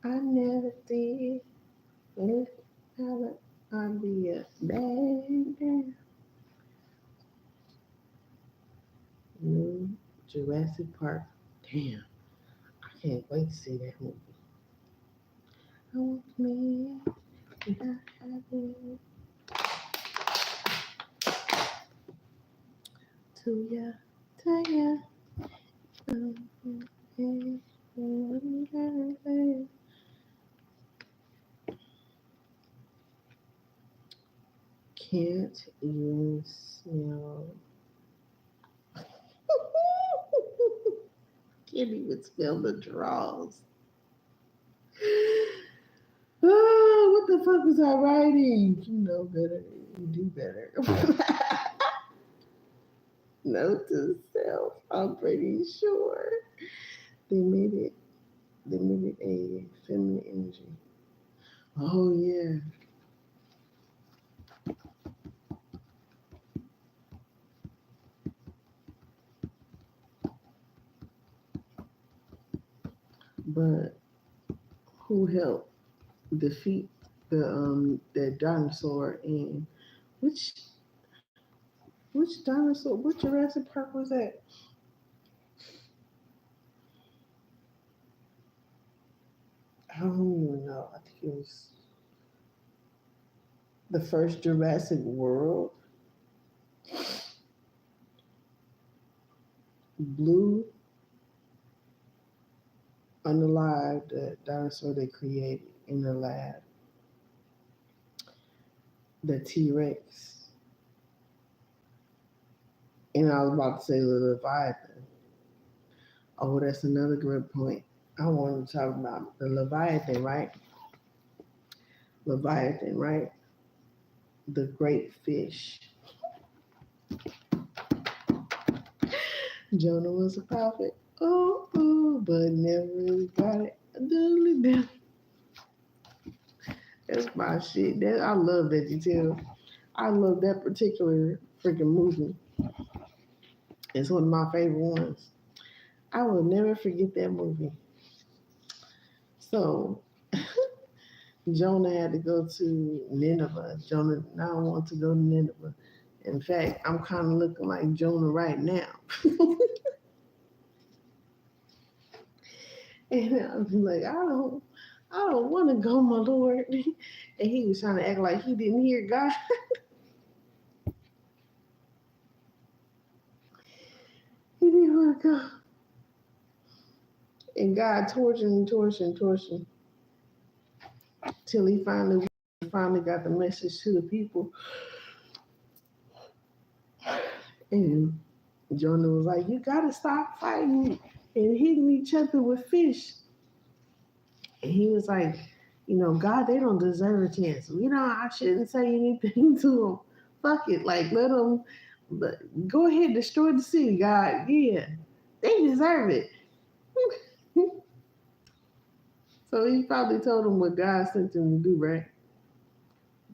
I never did it. I'd be a bad new Jurassic Park. Damn, I can't wait to see that movie. I want me without having to ya, to ya. um, eh, Can't even smell. Can't even smell the draws. Oh, what the fuck was I writing? You know better. You do better. Note to self. I'm pretty sure they made it. They made it a feminine energy. Oh yeah, but who helped defeat that dinosaur in which which dinosaur? Which Jurassic Park was that? I don't even know. I think it was the first Jurassic World. Blue unalive the dinosaur they created in the lab. The T Rex. And I was about to say the Leviathan. Oh, that's another good point. I wanted to talk about the Leviathan, right? Leviathan, right? The great fish. Jonah was a prophet. Oh, but never really got it. That's my shit. That I love VeggieTales. I love that particular freaking movie. It's one of my favorite ones. I will never forget that movie. So Jonah had to go to Nineveh. Jonah now want to go to Nineveh. In fact, I'm kind of looking like Jonah right now. And I'm like, I don't want to go, my Lord. And he was trying to act like he didn't hear God. He didn't want to go. And God tortured till he finally got the message to the people. And Jonah was like, you gotta stop fighting and hitting each other with fish. And he was like, God, they don't deserve a chance. I shouldn't say anything to them. Fuck it. Like, let them go ahead, destroy the city, God. Yeah, they deserve it. So he probably told them what God sent them to do, right?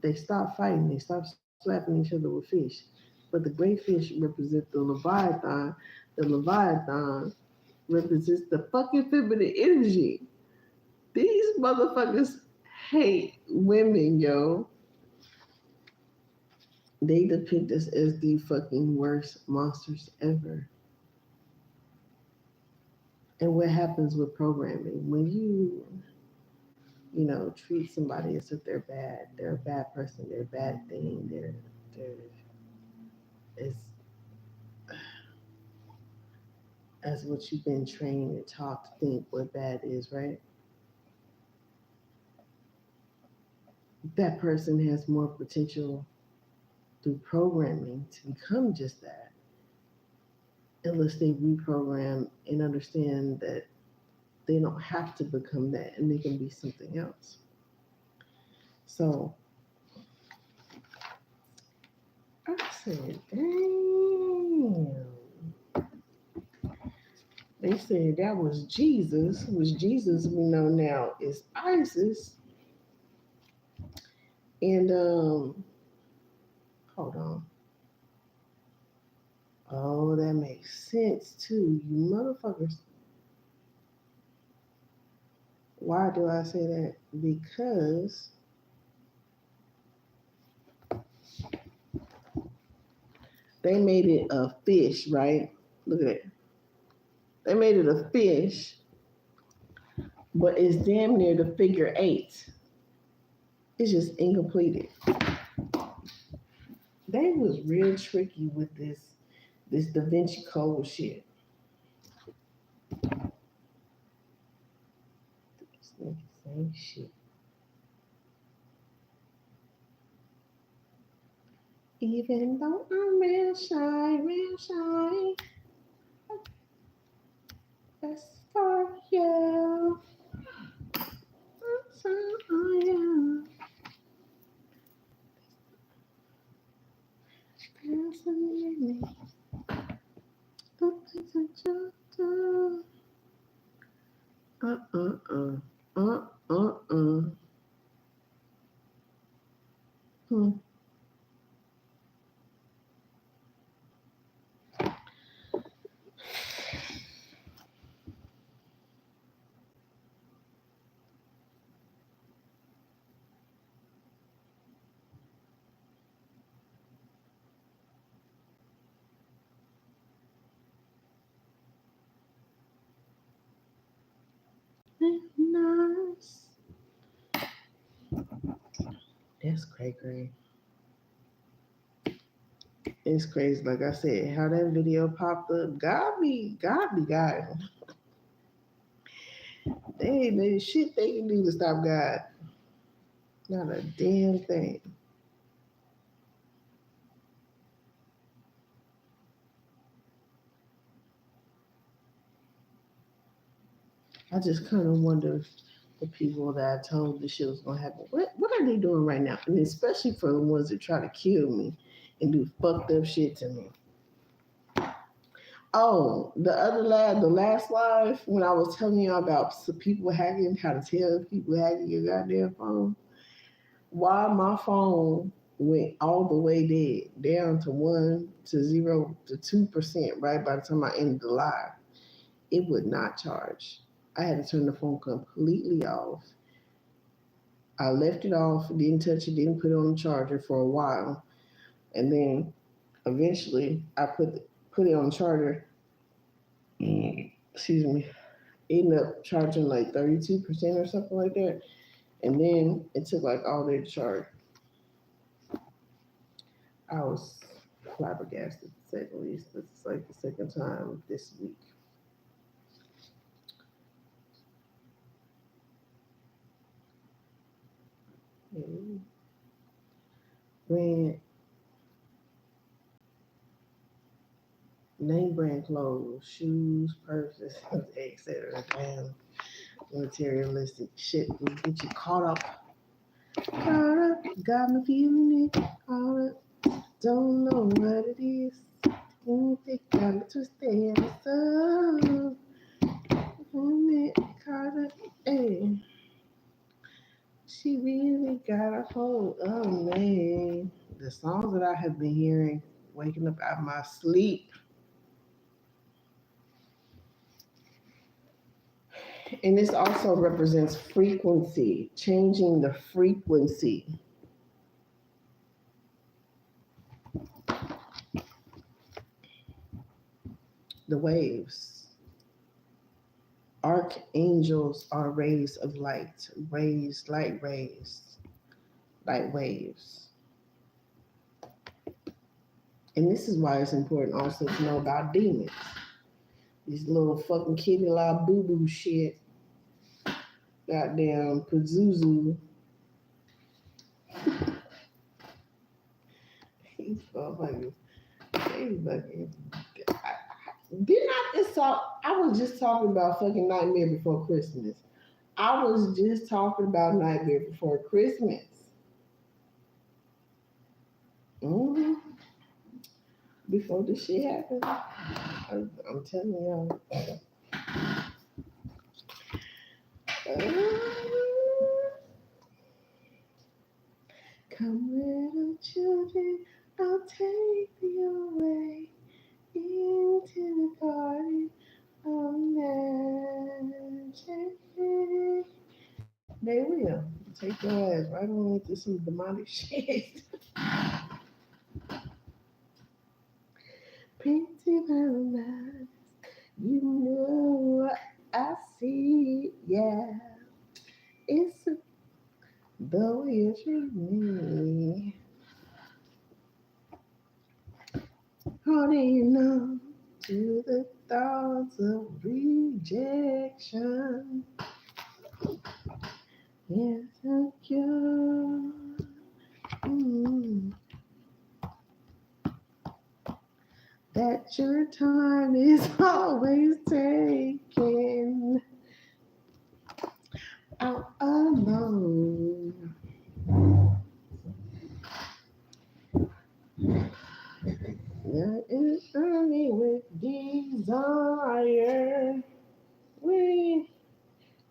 They stopped fighting. They stopped slapping each other with fish. But the great fish represent the Leviathan. The Leviathan represents the fucking feminine energy. These motherfuckers hate women, yo. They depict us as the fucking worst monsters ever. And what happens with programming when treat somebody as if they're a bad person, they're a bad thing, they're as as what you've been trained and taught to think what bad is, right? That person has more potential through programming to become just that, unless they reprogram and understand that they don't have to become that and they can be something else. So I said, damn. They said that was Jesus, which Jesus we know now is Isis. And hold on. Oh, that makes sense too, you motherfuckers. Why do I say that? Because they made it a fish, right? Look at it. They made it a fish, but it's damn near the figure eight. It's just incompleted. They was real tricky with this Da Vinci Code shit. This nigga saying shit. Even though I'm real shy, that's for you. That's for you. Personally, Hmm. Nice. That's crazy. It's crazy. Like I said, how that video popped up. God be God. They shit they can do to stop God. Not a damn thing. I just kind of wonder the people that I told this shit was gonna happen. What are they doing right now? And especially for the ones that try to kill me and do fucked up shit to me. Oh, the last live when I was telling you about some people hacking, how to tell people hacking your goddamn phone. Why my phone went all the way down to 1 to 0 to 2%, right? By the time I ended the live, it would not charge. I had to turn the phone completely off. I left it off, didn't touch it, didn't put it on the charger for a while. And then Eventually, I put it on charger. Excuse me. Ended up charging like 32% or something like that. And then it took like all day to charge. I was flabbergasted to say the least. This is like the second time this week. Mm. When name brand clothes, shoes, purses, etc. Damn materialistic shit will get you caught up. Caught up, got me feeling it. Caught up, don't know what it is. They got me twisted. So, caught up, hey. She really got a hold of me. The songs that I have been hearing, waking up out of my sleep. And this also represents frequency, changing the frequency. The waves. Archangels are rays of light, light waves. And this is why it's important also to know about demons. These little fucking kitty la boo boo shit. Goddamn Pazuzu. These motherfuckers. They fucking. Didn't I just talk? I was just talking about fucking Nightmare Before Christmas. I was just talking about Nightmare Before Christmas. hmm Before this shit happened, I'm telling y'all. Come, little children, I'll take you away into the garden of magic. They will take your ass right on into some demonic shit. Pretty brown, you know I see, yeah. It's the way you treat me. Holding on to the thoughts of rejection. Insecure. Mm. That your time is always taken out alone. That is burning with desire. We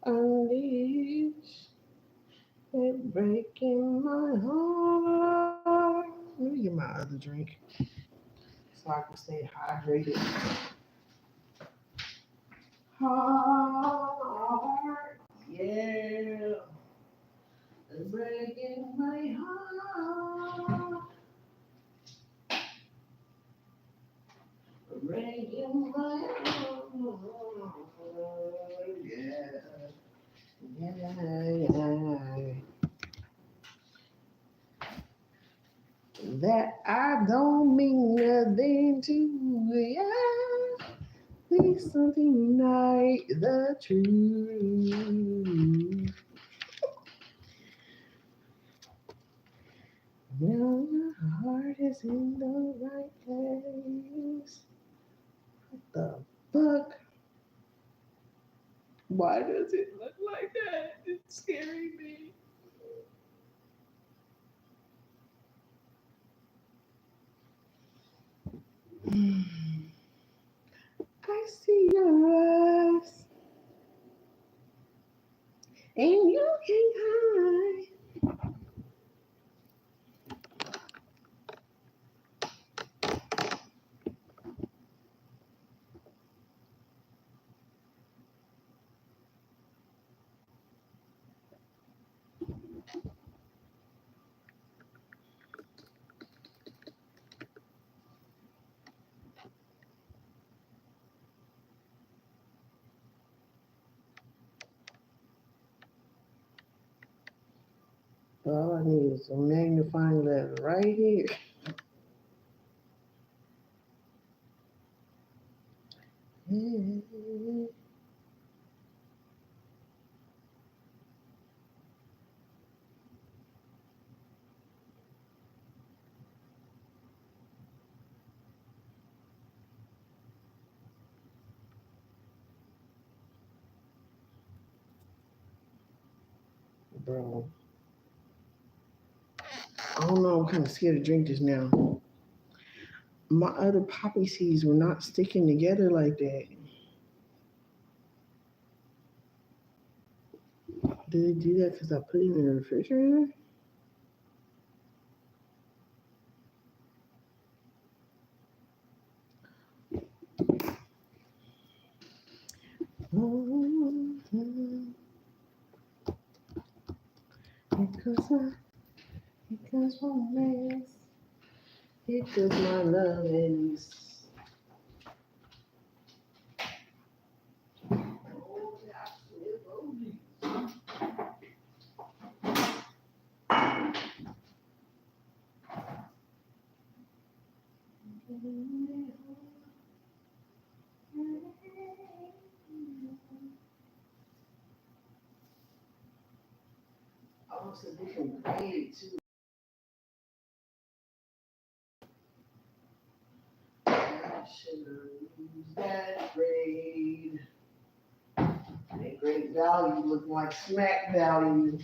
unleash it, breaking my heart. Let me get my other drink so I can stay hydrated. Heart, yeah, breaking my heart, breaking my heart, yeah, yeah. That I don't mean nothing to you. Be something like the truth. Now my heart is in the right place. What the fuck? Why does it look like that? It's scaring me. I see your eyes, and you can't hide. All I need is a magnifying glass right here. Bro, I don't know. I'm kind of scared to drink this now. My other poppy seeds were not sticking together like that. Did they do that because I put it in the refrigerator? Because romance, because my love is. Oh, it's a different grade too. I should have used that grade. That grade value looked like smack value.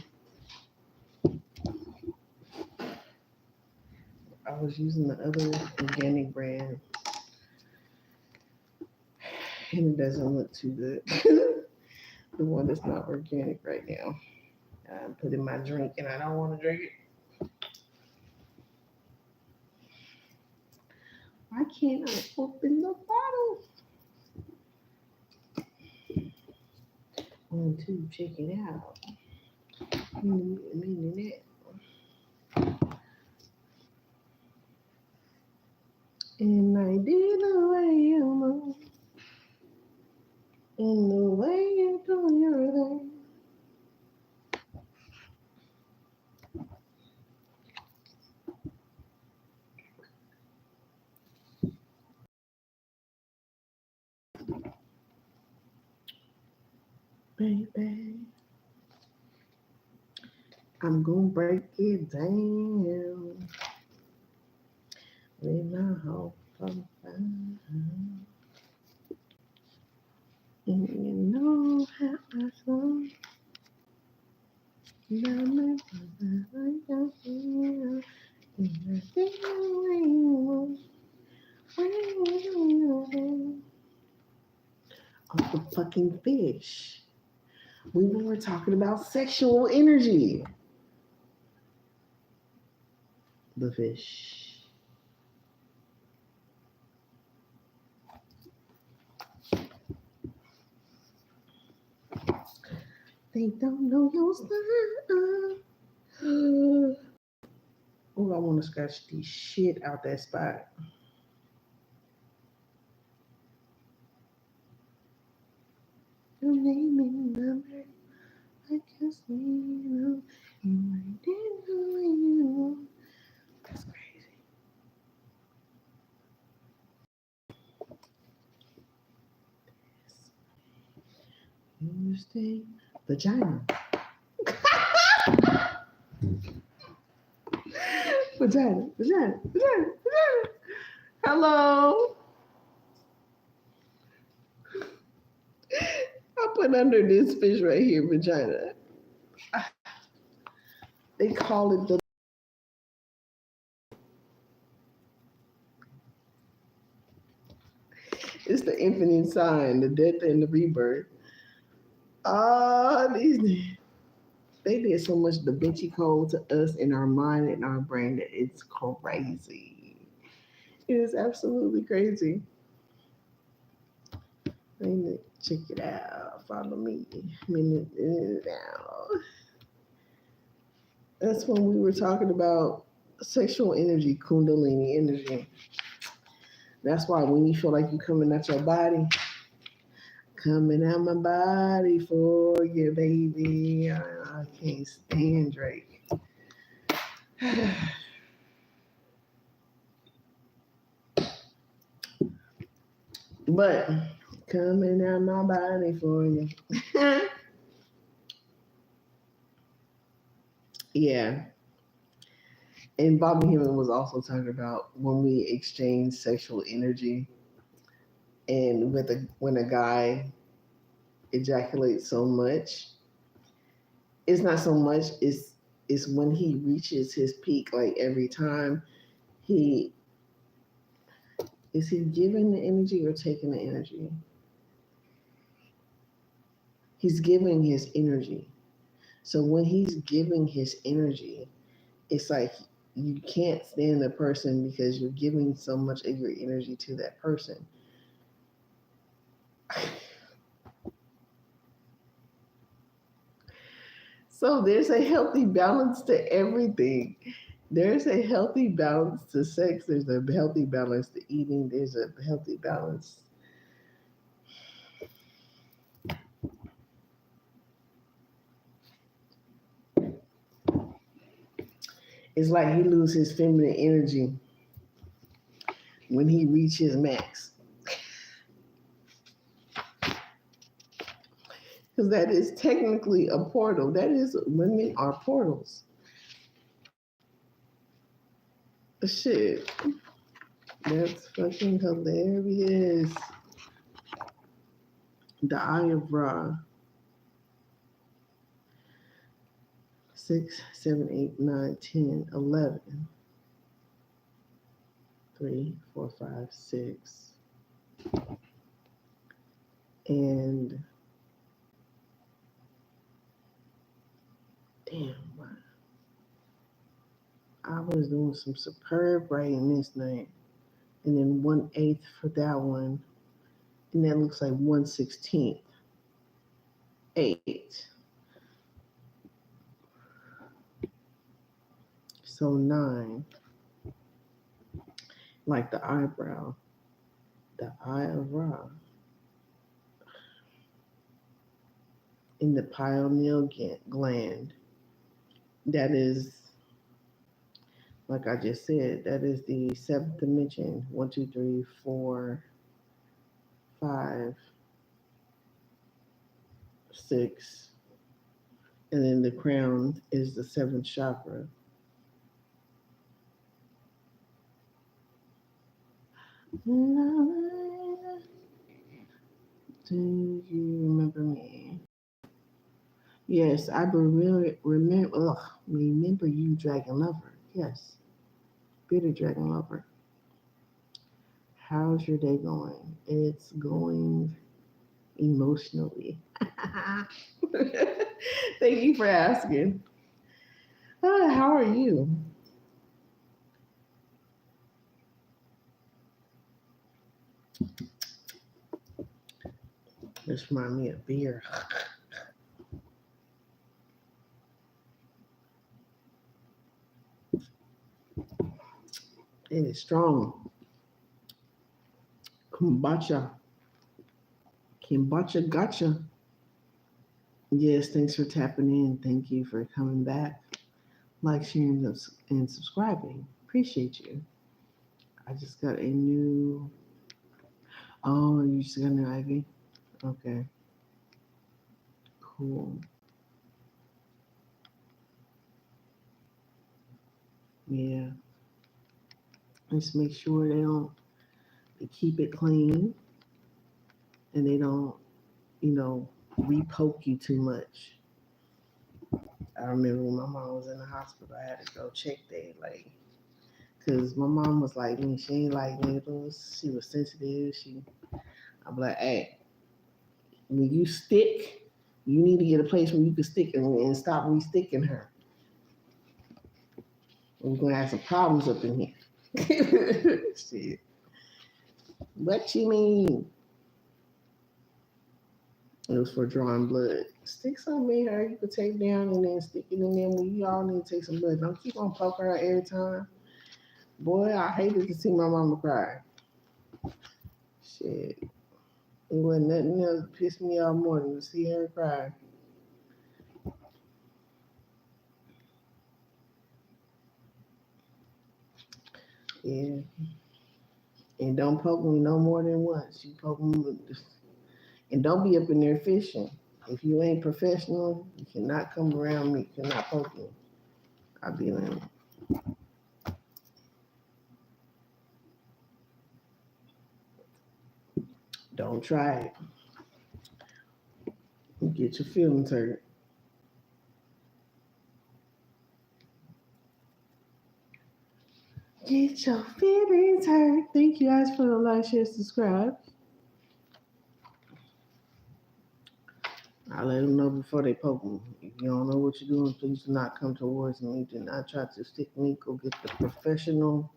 I was using the other organic brand, and it doesn't look too good. The one that's not organic right now. I put in my drink, and I don't want to drink it. Why can't I open the bottle? 1, 2, check it out. Meaning it. And I did the way you move, and the way you do your thing. Baby, I'm gonna break it down with my hope of fun. And you know how I feel. Of the fucking fish. We were talking about sexual energy. The fish. They don't know your style. Oh, I want to scratch the shit out that spot. Your name and number, I just need you know. And I didn't know you. That's crazy. You stay vagina. Vagina, vagina, vagina, vagina. Hello. I put under this fish right here, vagina. They call it the. It's the infinite sign, the death and the rebirth. Ah, they did so much Da Vinci Code to us in our mind and our brain that it's crazy. It is absolutely crazy. I need to check it out. Follow me. Minute now. That's when we were talking about sexual energy, kundalini energy. That's why when you feel like you're coming out your body, coming out my body for you, baby. I can't stand Drake. But coming out my body for you. Yeah. And Bobby Hemming was also talking about when we exchange sexual energy and when a guy ejaculates so much, it's not so much, it's when he reaches his peak, like every time he is he giving the energy or taking the energy? He's giving his energy. So when he's giving his energy, it's like you can't stand the person because you're giving so much of your energy to that person. So there's a healthy balance to everything. There's a healthy balance to sex. There's a healthy balance to eating. There's a healthy balance. It's like he loses his feminine energy when he reaches max. Because that is technically a portal. That is, women are portals. Shit. That's fucking hilarious. The Eye of Ra. 6, 7, 8, 9, 10, 11. 3, 4, 5, 6. And damn, I was doing some superb writing this night. And then 1/8 for that one. And that looks like 1/16. 8. So 9. Like the eyebrow. The Eye of Ra. In the pineal gland. That is, like I just said, that is the seventh dimension. 1, 2, 3, 4, 5, 6. And then the crown is the seventh chakra. Do you remember me? Yes, I remember you, Dragon Lover. Yes, bitter Dragon Lover. How's your day going? It's going emotionally. Thank you for asking. How are you? This reminds me of beer. It is strong. Kombucha. Kombucha gotcha. Yes, thanks for tapping in. Thank you for coming back. Like, sharing, and subscribing. Appreciate you. I just got a new. Oh, you just got a new Ivy? Okay. Cool. Yeah. Just make sure they keep it clean and they don't, repoke you too much. I remember when my mom was in the hospital, I had to go check that, like, because my mom was like me. She ain't like needles. She was sensitive. I'm like, hey, when you stick, you need to get a place where you can stick and stop re-sticking her. We're going to have some problems up in here. Shit. What you mean? It was for drawing blood. Stick something in her you could take down and then stick it in there when you all need to take some blood. Don't keep on poking her every time. Boy, I hated to see my mama cry. Shit. It wasn't nothing else that pissed me off more than to see her cry. Yeah. And don't poke me no more than once. You poke me, and don't be up in there fishing. If you ain't professional, you cannot come around me. You cannot poke me. I'll be like, don't try it. You get your feelings hurt. Get your feelings hurt. Thank you guys for the like, share, subscribe. I let them know before they poke me. If you don't know what you're doing, please do not come towards me. Do not try to stick me. Go get the professional,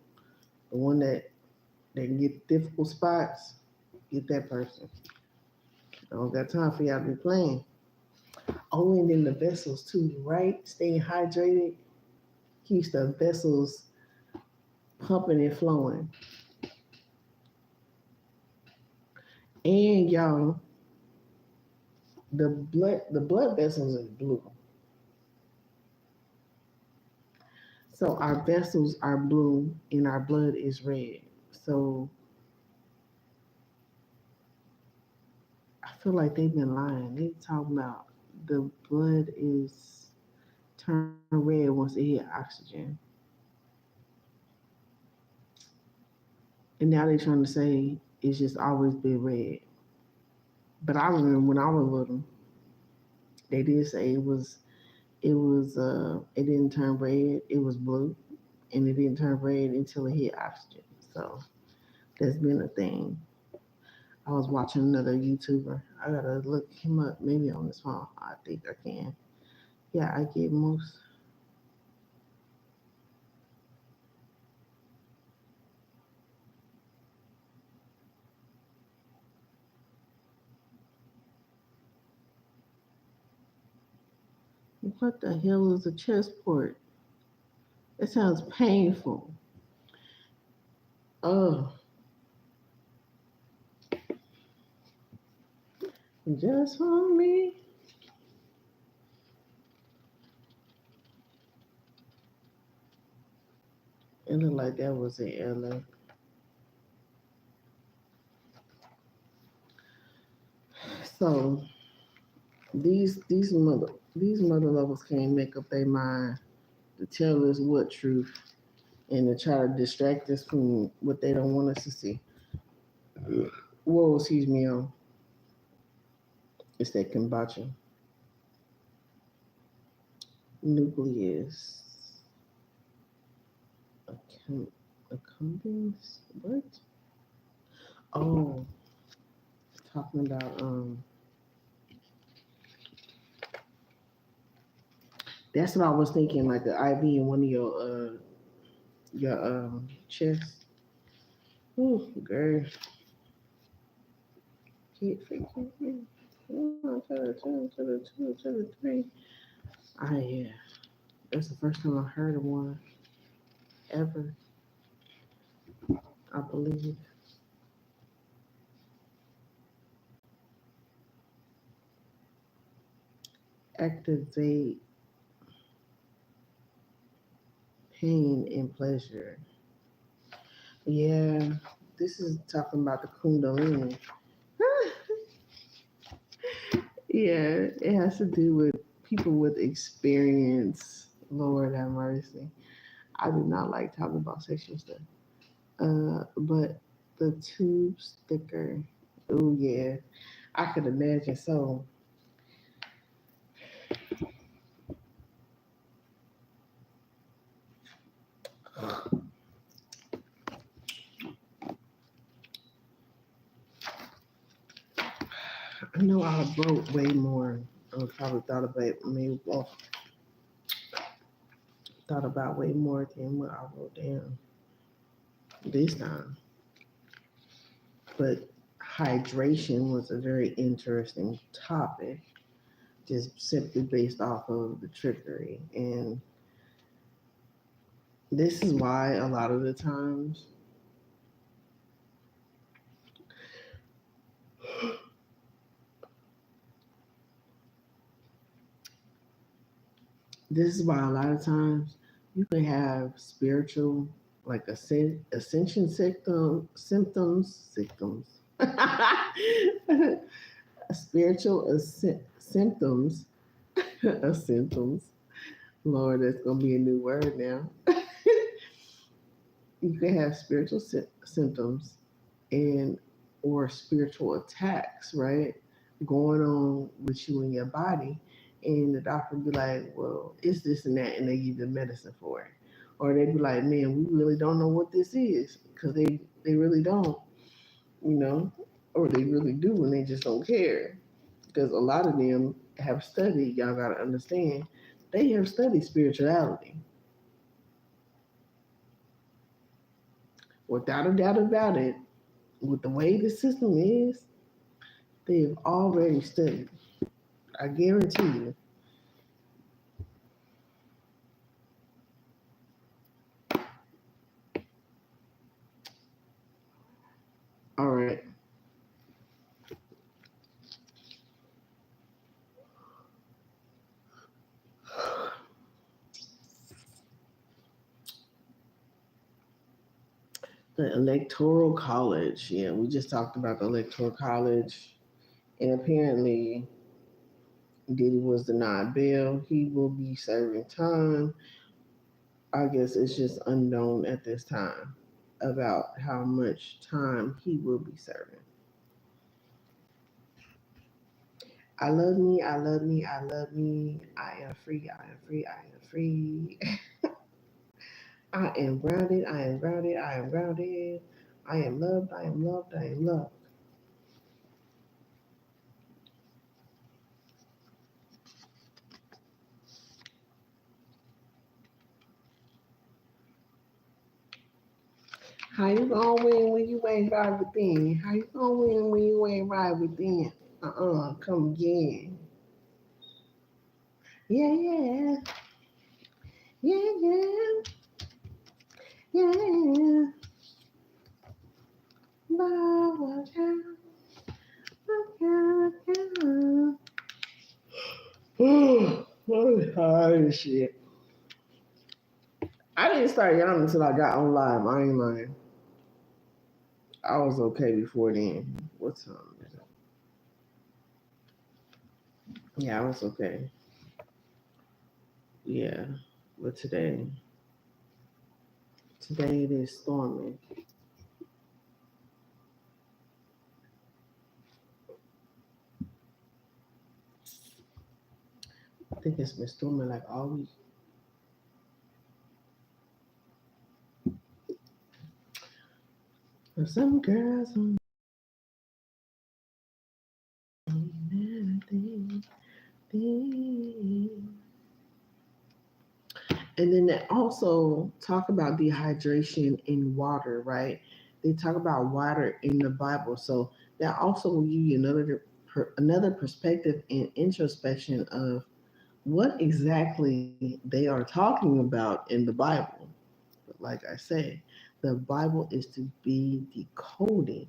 the one that can get difficult spots. Get that person. I don't got time for y'all to be playing. Oh, and then the vessels too, right? Staying hydrated keeps the vessels pumping and flowing. And y'all, the blood vessels is blue. So our vessels are blue and our blood is red. So I feel like they've been lying. They talking about the blood is turn red once it hit oxygen. And now they're trying to say it's just always been red. But I remember when I was little, they did say it didn't turn red, it was blue. And it didn't turn red until it hit oxygen. So that's been a thing. I was watching another YouTuber. I gotta look him up maybe on this phone. I think I can. Yeah, I get most. What the hell is a chest port? It sounds painful. Oh, just for me. It looked like that was in LA. So these mother lovers can't make up their mind to tell us what truth and to try to distract us from what they don't want us to see. Whoa, excuse me, it's that kombucha. Nucleus accumbens. What? Oh, talking about that's what I was thinking, like the IV in one of your chest. Ooh, girl, keep freaking me. One to the two to the two to the three. Yeah, that's the first time I heard of one ever. I believe activate pain and pleasure. Yeah, this is talking about the kundalini. Yeah, it has to do with people with experience. Lord have mercy. I do not like talking about sexual stuff. But the tube sticker. Oh yeah, I could imagine. So I know I wrote way more. I probably thought about way more than what I wrote down this time. But hydration was a very interesting topic, just simply based off of the trickery. And this is why a lot of the times this is why a lot of times you can have spiritual like ascension symptoms, spiritual symptoms, symptoms. Lord, that's gonna be a new word now. You can have spiritual symptoms and or spiritual attacks, right? Going on with you in your body. And the doctor be like, well, it's this and that, and they give you medicine for it. Or they be like, man, we really don't know what this is, because they really don't, you know, or they really do, and they just don't care. Because a lot of them have studied, y'all got to understand, they have studied spirituality. Without a doubt about it, with the way the system is, they have already studied. I guarantee you. All right. The Electoral College. Yeah, we just talked about the Electoral College. And apparently, Diddy was denied bail. He will be serving time. I guess it's just unknown at this time about how much time he will be serving. I love me, I love me, I love me. I am free, I am free, I am free. I am grounded, I am grounded, I am grounded. I am loved, I am loved, I am loved. How you gonna win when you ain't right within? How you gonna win when you ain't right within? Come again. Yeah, yeah, yeah, yeah, yeah. Love, oh, shit. I didn't start yawning until I got on live. I ain't lying. I was okay before then. What time is it? Yeah, I was okay. Yeah, but today it is storming. I think it's been storming like all week. For some girls, and then they also talk about dehydration in water, right? They talk about water in the Bible, so that also will give you another perspective and introspection of what exactly they are talking about in the Bible. But like I said, the Bible is to be decoded,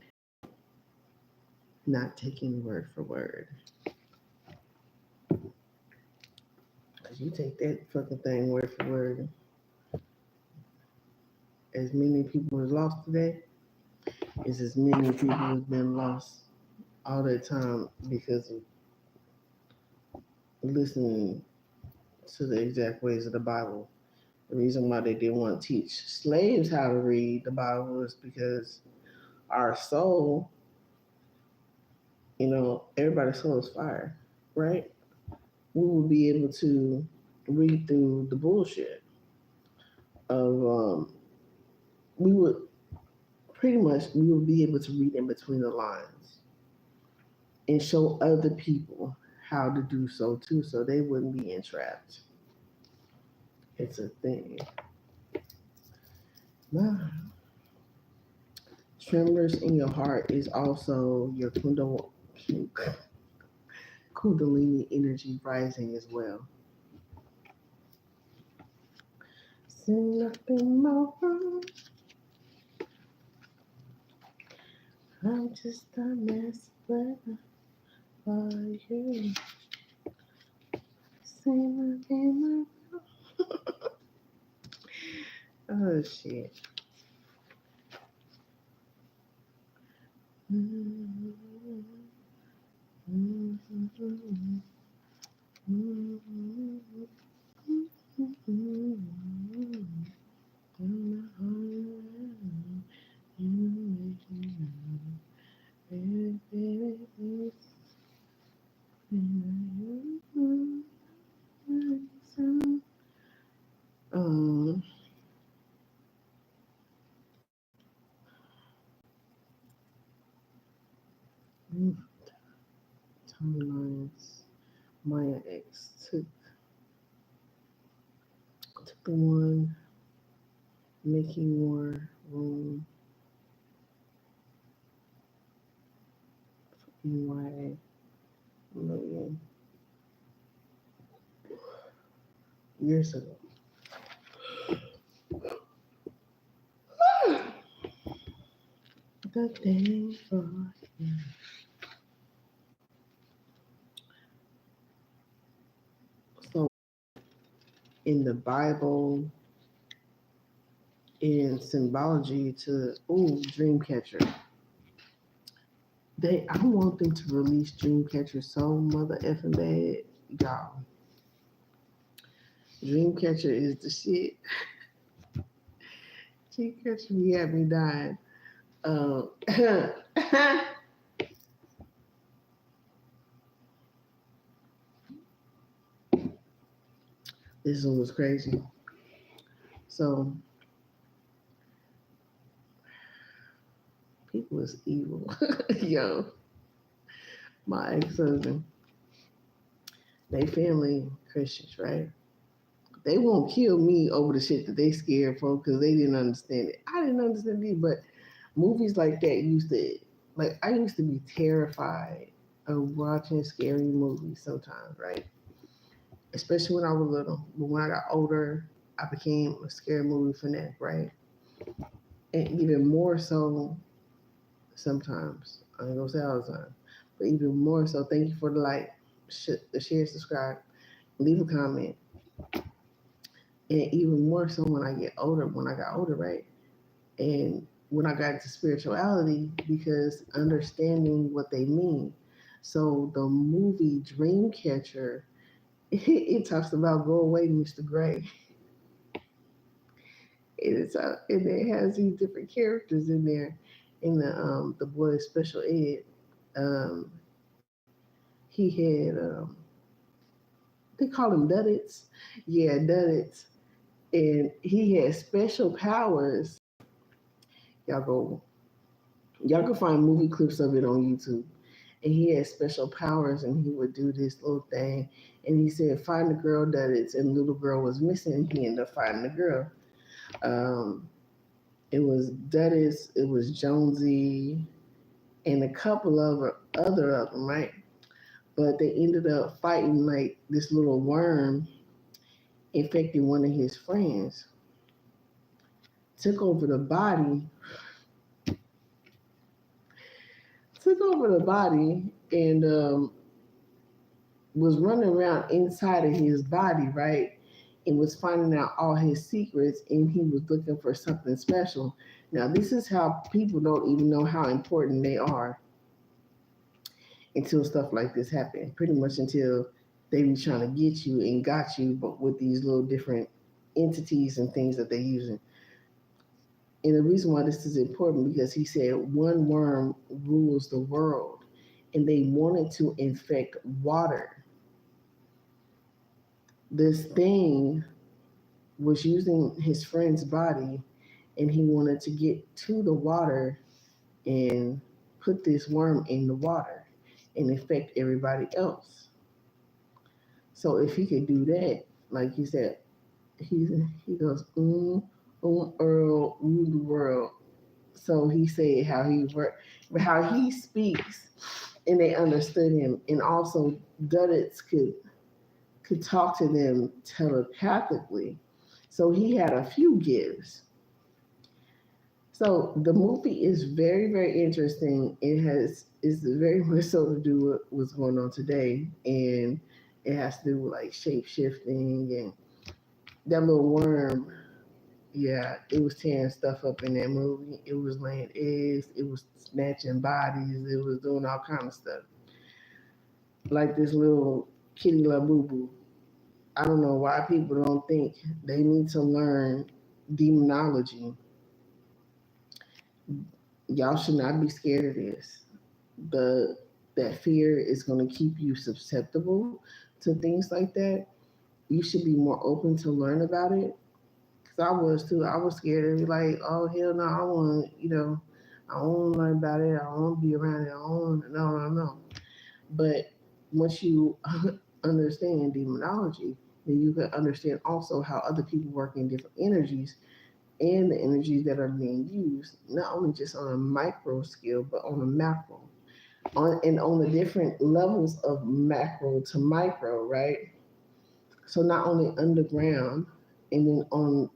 not taken word for word. Because you take that fucking thing word for word, as many people as lost today, is as many people has been lost all that time because of listening to the exact ways of the Bible. The reason why they didn't want to teach slaves how to read the Bible is because our soul, everybody's soul is fire, right? We will be able to read through the bullshit of we would we would be able to read in between the lines and show other people how to do so too, so they wouldn't be entrapped. It's a thing. Wow. Tremors in your heart is also your Kundalini energy rising as well. Sing up in my room. I'm just a mess for you. Sing up in my room. Oh shit. Um, timelines. Maya X took the one making more room for NYA million years ago. The day for so in the Bible in symbology to Dreamcatcher. I want them to release Dreamcatcher so mother effing bad, y'all. Dreamcatcher is the shit. Dreamcatcher me had me dying. This one was crazy. So people is evil. Yo, my ex-husband, they family Christians, right? They won't kill me over the shit that they scared for because they didn't understand it. I didn't understand it, but movies like that I used to be terrified of watching scary movies sometimes, right? Especially when I was little. But when I got older, I became a scary movie fanatic, right? And even more so sometimes. I ain't gonna say all the time, but even more so. Thank you for the like, the share, subscribe, leave a comment, and even more so when I get older. When I got older, right, and when I got into spirituality, because understanding what they mean. So the movie Dreamcatcher, it talks about go away, Mr. Gray. And it has these different characters in there. In the boy special ed, um, he had they call him Duddits. Yeah, Duddits. And he had special powers. Y'all go y'all can find movie clips of it on YouTube. And he had special powers and he would do this little thing. And he said, find the girl Duddits, and the little girl was missing, and he ended up finding the girl. Um, it was Duddits, it was Jonesy, and a couple of other of them, right? But they ended up fighting like this little worm infected one of his friends, took over the body, and was running around inside of his body, right? And was finding out all his secrets, and he was looking for something special. Now, this is how people don't even know how important they are until stuff like this happen. Pretty much until they be trying to get you and got you, but with these little different entities and things that they're using. And the reason why this is important because he said one worm rules the world, and they wanted to infect water. This thing was using his friend's body, and he wanted to get to the water and put this worm in the water and infect everybody else. So if he could do that, like he said, he goes, Earl, rule the world. So he said how he speaks, and they understood him, and also Duddits could talk to them telepathically. So he had a few gifts. So the movie is very, very interesting. It's very much so to do with what's going on today, and it has to do with like shape shifting and that little worm. Yeah, it was tearing stuff up in that movie. It was laying eggs. It was snatching bodies. It was doing all kind of stuff. Like this little kitty la boo boo. I don't know why people don't think they need to learn demonology. Y'all should not be scared of this. The that fear is going to keep you susceptible to things like that. You should be more open to learn about it. Cause I was too. I was scared to be like, oh hell no, I want I don't want to learn about it. I don't want to be around it. I don't want no. But once you understand demonology, then you can understand also how other people work in different energies and the energies that are being used, not only just on a micro scale, but on a macro, on the different levels of macro to micro, right? So not only underground and then on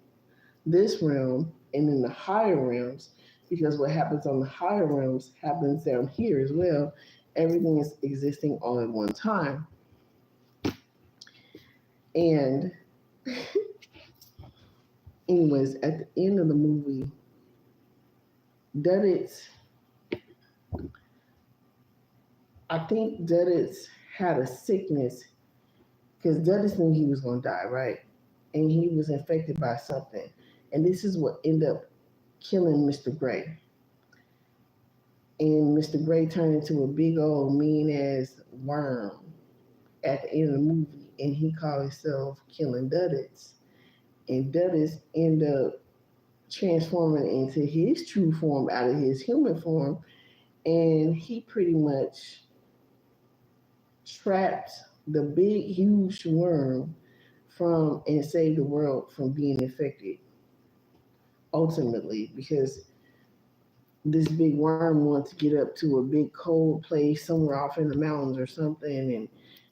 this realm and in the higher realms, because what happens on the higher realms happens down here as well. Everything is existing all at one time. And anyways, at the end of the movie, Duddits, I think Duddits had a sickness because Duddits knew he was going to die, right? And he was infected by something. And this is what ended up killing Mr. Gray. And Mr. Gray turned into a big old mean ass worm at the end of the movie, and he called himself Killing Duddits. And Duddits end up transforming into his true form out of his human form, and he pretty much trapped the big huge worm from and saved the world from being infected ultimately because this big worm wanted to get up to a big cold place somewhere off in the mountains or something and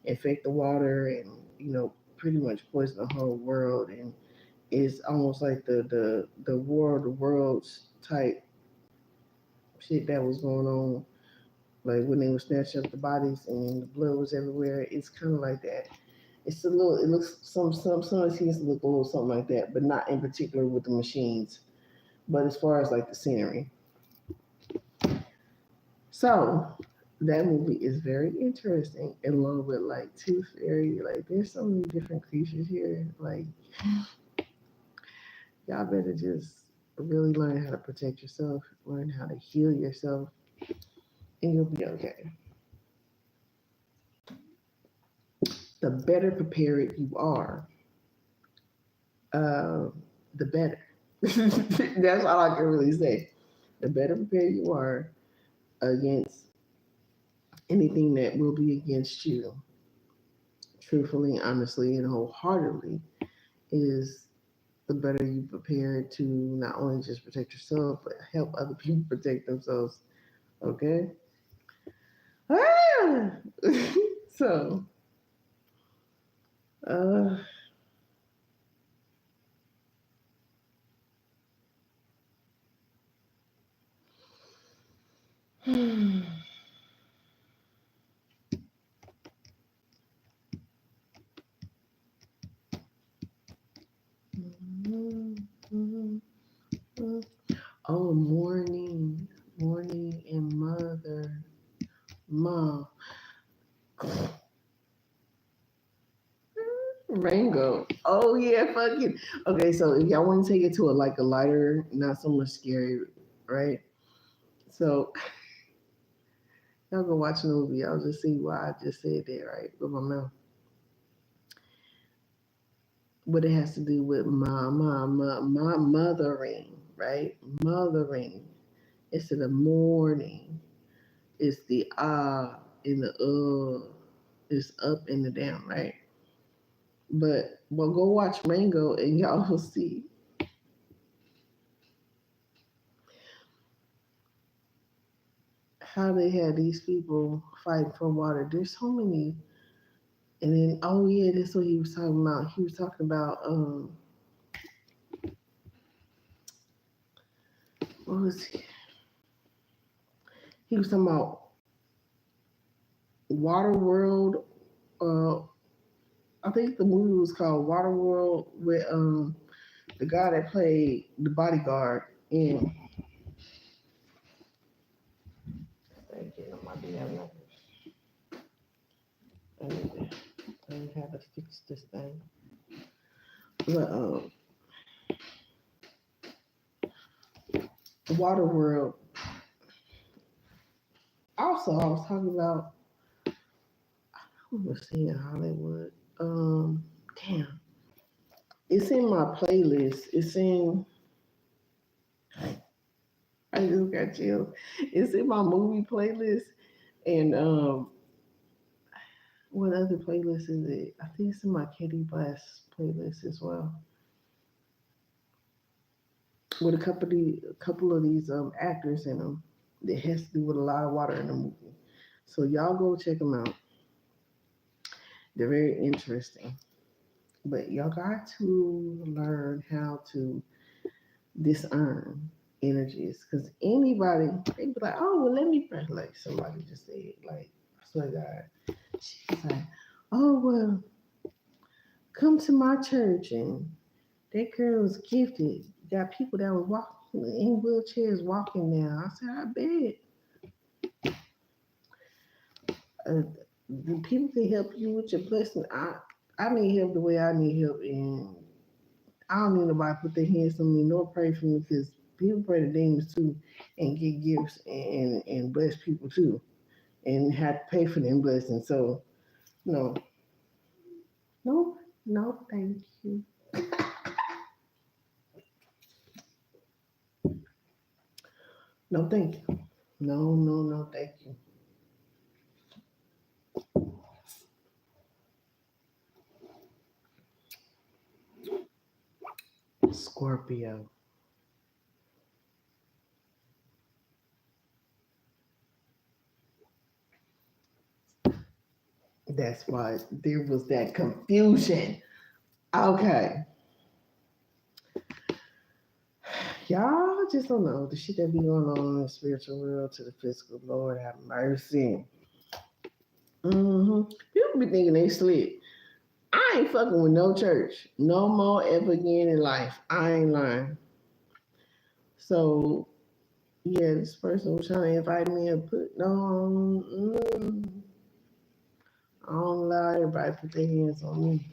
infect the water and pretty much poison the whole world. And it's almost like the war of the worlds type shit that was going on, like when they were snatching up the bodies and the blood was everywhere. It's kind of like that. It's a little. It looks some of the scenes look a little something like that, but not in particular with the machines. But as far as like the scenery, so that movie is very interesting, along with like Tooth Fairy. Like there's so many different creatures here. Like y'all better just really learn how to protect yourself, learn how to heal yourself, and you'll be okay. The better prepared you are, uh, the better. That's all I can really say. The better prepared you are against anything that will be against you, truthfully, honestly, and wholeheartedly, is the better you prepare to not only just protect yourself, but help other people protect themselves. Okay? Ah! So, uh, oh, morning, morning, and mother, mom. Rango. Oh yeah, fucking. Okay, so if y'all want to take it to a lighter, not so much scary, right? So y'all go watch the movie. Y'all just see why I just said that, right? With my mouth. What it has to do with my mothering, right? Mothering. It's in the morning. It's the in the it's up and the down, right? But well, go watch Rango and y'all will see how they had these people fighting for water. There's so many. And then, oh yeah, that's what he was talking about. He was talking about what was he was talking about Water World. Uh, I think the movie was called Water World with the guy that played the bodyguard in. Thank you. I might be having I need to have to fix this thing. But Waterworld. Also, I was talking about. I was seeing Hollywood. Damn. It's in my playlist. It's in. I just got chills. It's in my movie playlist, and what other playlist is it? I think it's in my Katie Blast playlist as well. With a couple of these actors in them that has to do with a lot of water in the movie. So y'all go check them out. They're very interesting. But y'all got to learn how to discern energies, because anybody they be like, oh well, let me pray. Like somebody just said, like I swear to God, she's like, oh well, come to my church and that girl was gifted. Got people that were walking in wheelchairs walking now. I said, I bet. The people can help you with your blessing. I need help the way I need help, and I don't need nobody put their hands on me nor pray for me, because people pray to demons too and get gifts and bless people too and have to pay for them blessings. So no, no, no, thank you. No, thank you. No, no, no, thank you. Scorpio. That's why there was that confusion. Okay. Y'all just don't know the shit that be going on in the spiritual world to the physical. Lord have mercy. People be thinking they slick. I ain't fucking with no church no more ever again in life. I ain't lying. So yeah, this person was trying to invite me and put no. I don't allow everybody to put their hands on me.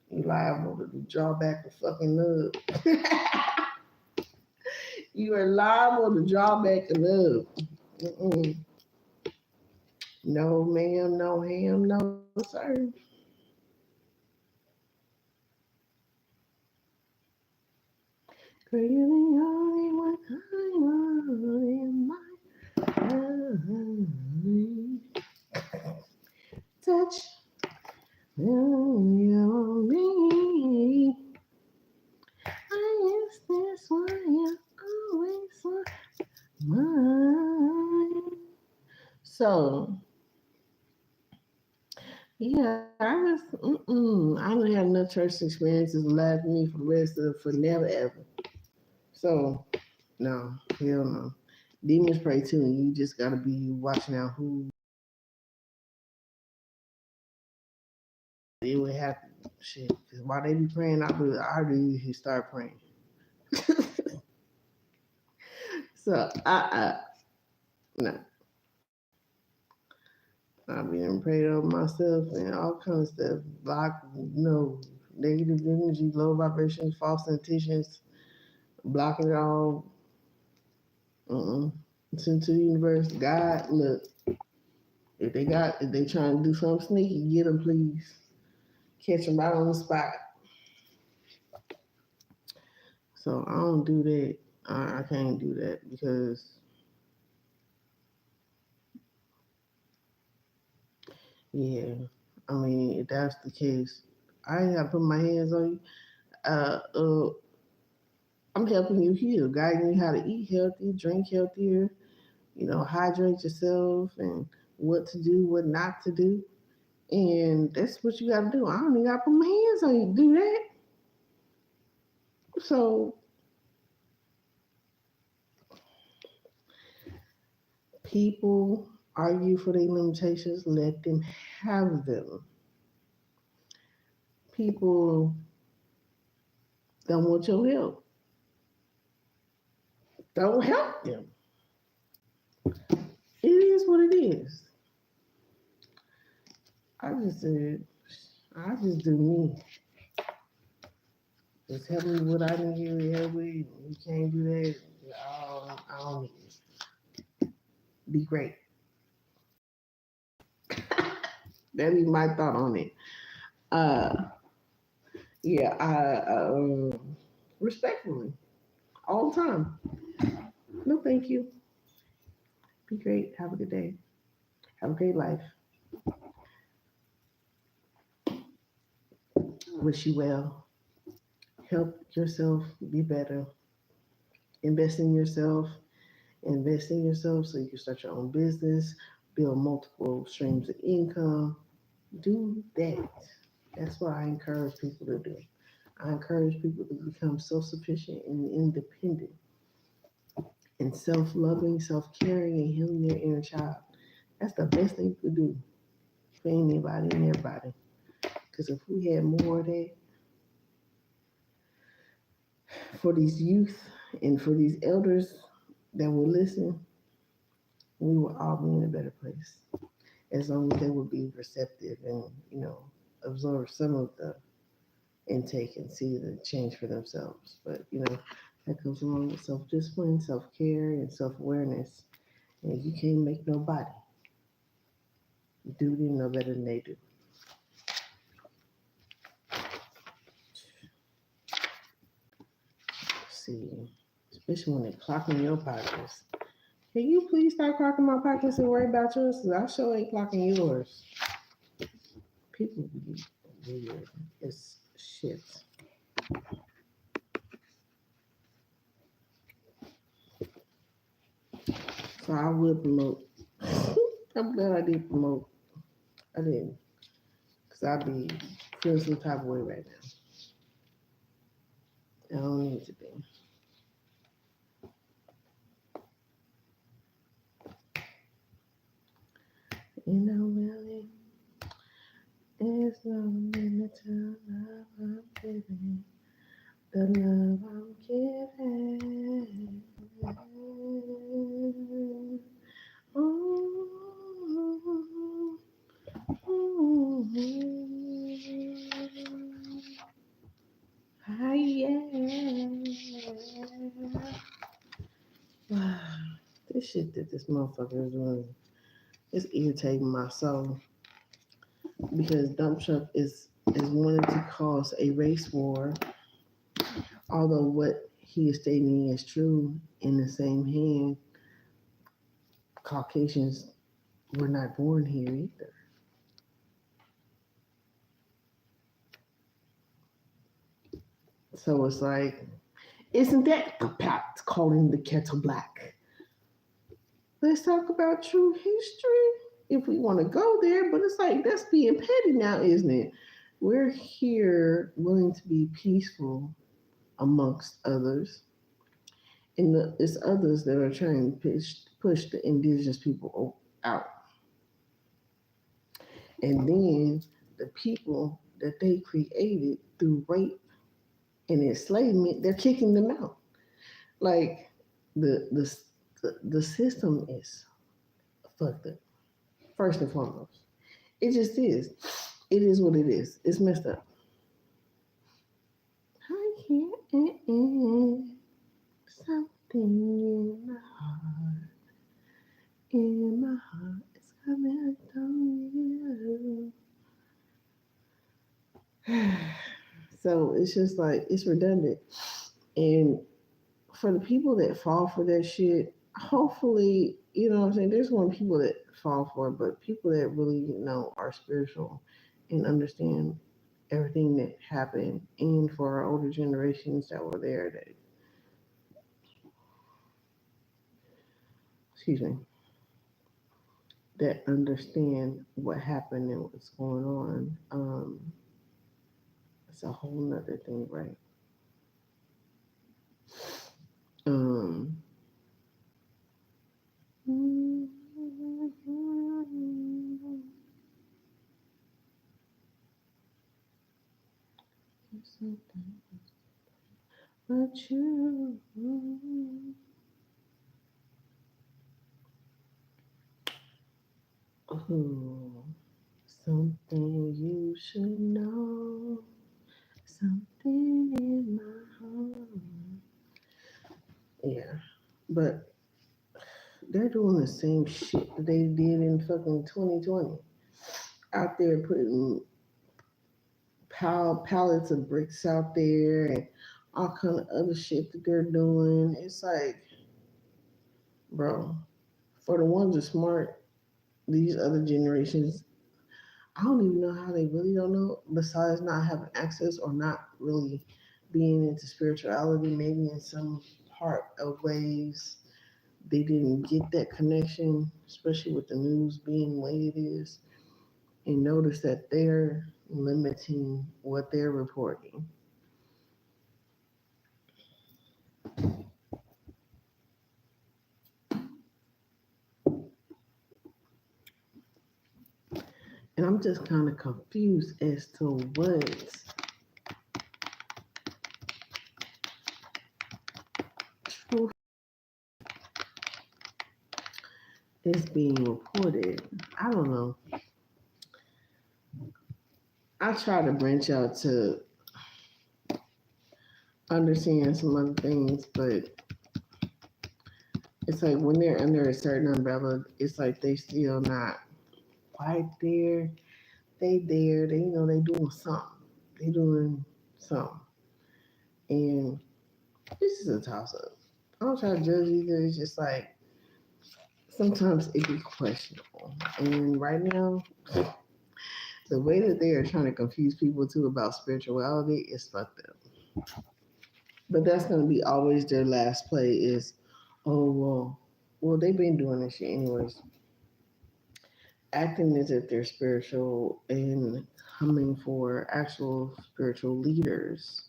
You liable to draw back the fucking love. You are liable to draw back the love. Mm-mm. No, ma'am, no ham, no, sir. Girl, you're the only one I want in my life. Touch on me. I guess that's why you always want mine. So, yeah, I don't have enough church experiences left me for the rest of for never ever. So, no, hell no. Demons pray too, and you just gotta be watching out who it would happen. Shit, because while they be praying, I do start praying. So, no, I been prayed over myself and all kinds of stuff. Block, negative energy, low vibrations, false intentions, blocking it all. Send to the universe. God, look, if they trying to do something sneaky, get them, please. Catch them right on the spot. So I don't do that. I can't do that because, yeah, I mean, if that's the case, I ain't got to put my hands on you. Uh, uh, I'm helping you heal, guiding you how to eat healthy, drink healthier, hydrate yourself and what to do, what not to do. And that's what you got to do. I don't even got to put my hands on you to do that. So people argue for their limitations, let them have them. People don't want your help. Don't help them. It is what it is. I just said, I just do me. Just help me with what I need to help with. You can't do that. I don't need it. Be great. That be my thought on it. Uh, yeah, respectfully, all the time. No, thank you. Be great. Have a good day. Have a great life. Wish you well. Help yourself be better. Invest in yourself. Invest in yourself so you can start your own business, build multiple streams of income. Do that. That's what I encourage people to do. I encourage people to become self sufficient and independent and self loving, self caring, and healing their inner child. That's the best thing you could do for anybody and everybody. Because if we had more of that for these youth and for these elders that will listen, we will all be in a better place. As long as they will be receptive and, absorb some of the intake and see the change for themselves. But, that comes along with self discipline, self care, and self awareness. And you can't make nobody do it no better than they do. See, especially when they're clocking your pockets. Can you please stop clocking my pockets and worry about yours? Because I sure ain't clocking yours. People be weird. It's shit. So I would promote. I'm glad I did promote. I didn't. Because I'd be feeling some type of way right now. I don't need to be. Really, it's no limit to love I'm giving. The love I'm giving. Ooh, ooh, ah, yeah. Wow. This shit that this motherfucker is doing is irritating my soul because Dump Truck is wanting to cause a race war, although what he is stating is true. In the same hand, Caucasians were not born here either. So it's like, isn't that the pot calling the kettle black? Let's talk about true history if we want to go there, but it's like that's being petty now, isn't it? We're here willing to be peaceful amongst others, and it's others that are trying to push the indigenous people out. And then the people that they created through rape and enslavement, they're kicking them out. Like the the system is fucked up. First and foremost, it just is. It is what it is. It's messed up. I hear something in my heart. In my heart, it's coming from you. So it's just like it's redundant. And for the people that fall for that shit, hopefully, you know what I'm saying, there's one people that fall for it, but people that really, are spiritual and understand everything that happened, and for our older generations that were there that excuse me, that understand what happened and what's going on. It's a whole nother thing, right? Um without you. Ooh, something you should know. Something in my heart. Yeah, but they're doing the same shit that they did in fucking 2020. Out there putting pallets of bricks out there and all kind of other shit that they're doing. It's like, bro, for the ones that are smart, these other generations, I don't even know how they really don't know, besides not having access or not really being into spirituality, maybe in some part of ways they didn't get that connection, especially with the news being the way it is, and notice that they're limiting what they're reporting. And I'm just kind of confused as to what's truth is being reported. I don't know. I try to branch out to understand some other things, but it's like when they're under a certain umbrella, it's like they still not quite there. They there. They they doing something. They doing something. And this is a toss up. I don't try to judge either. It's just like sometimes it be questionable. And right now, the way that they are trying to confuse people too about spirituality is fucked up. But that's gonna be always their last play is, oh well they've been doing this shit anyways. Acting as if they're spiritual and coming for actual spiritual leaders,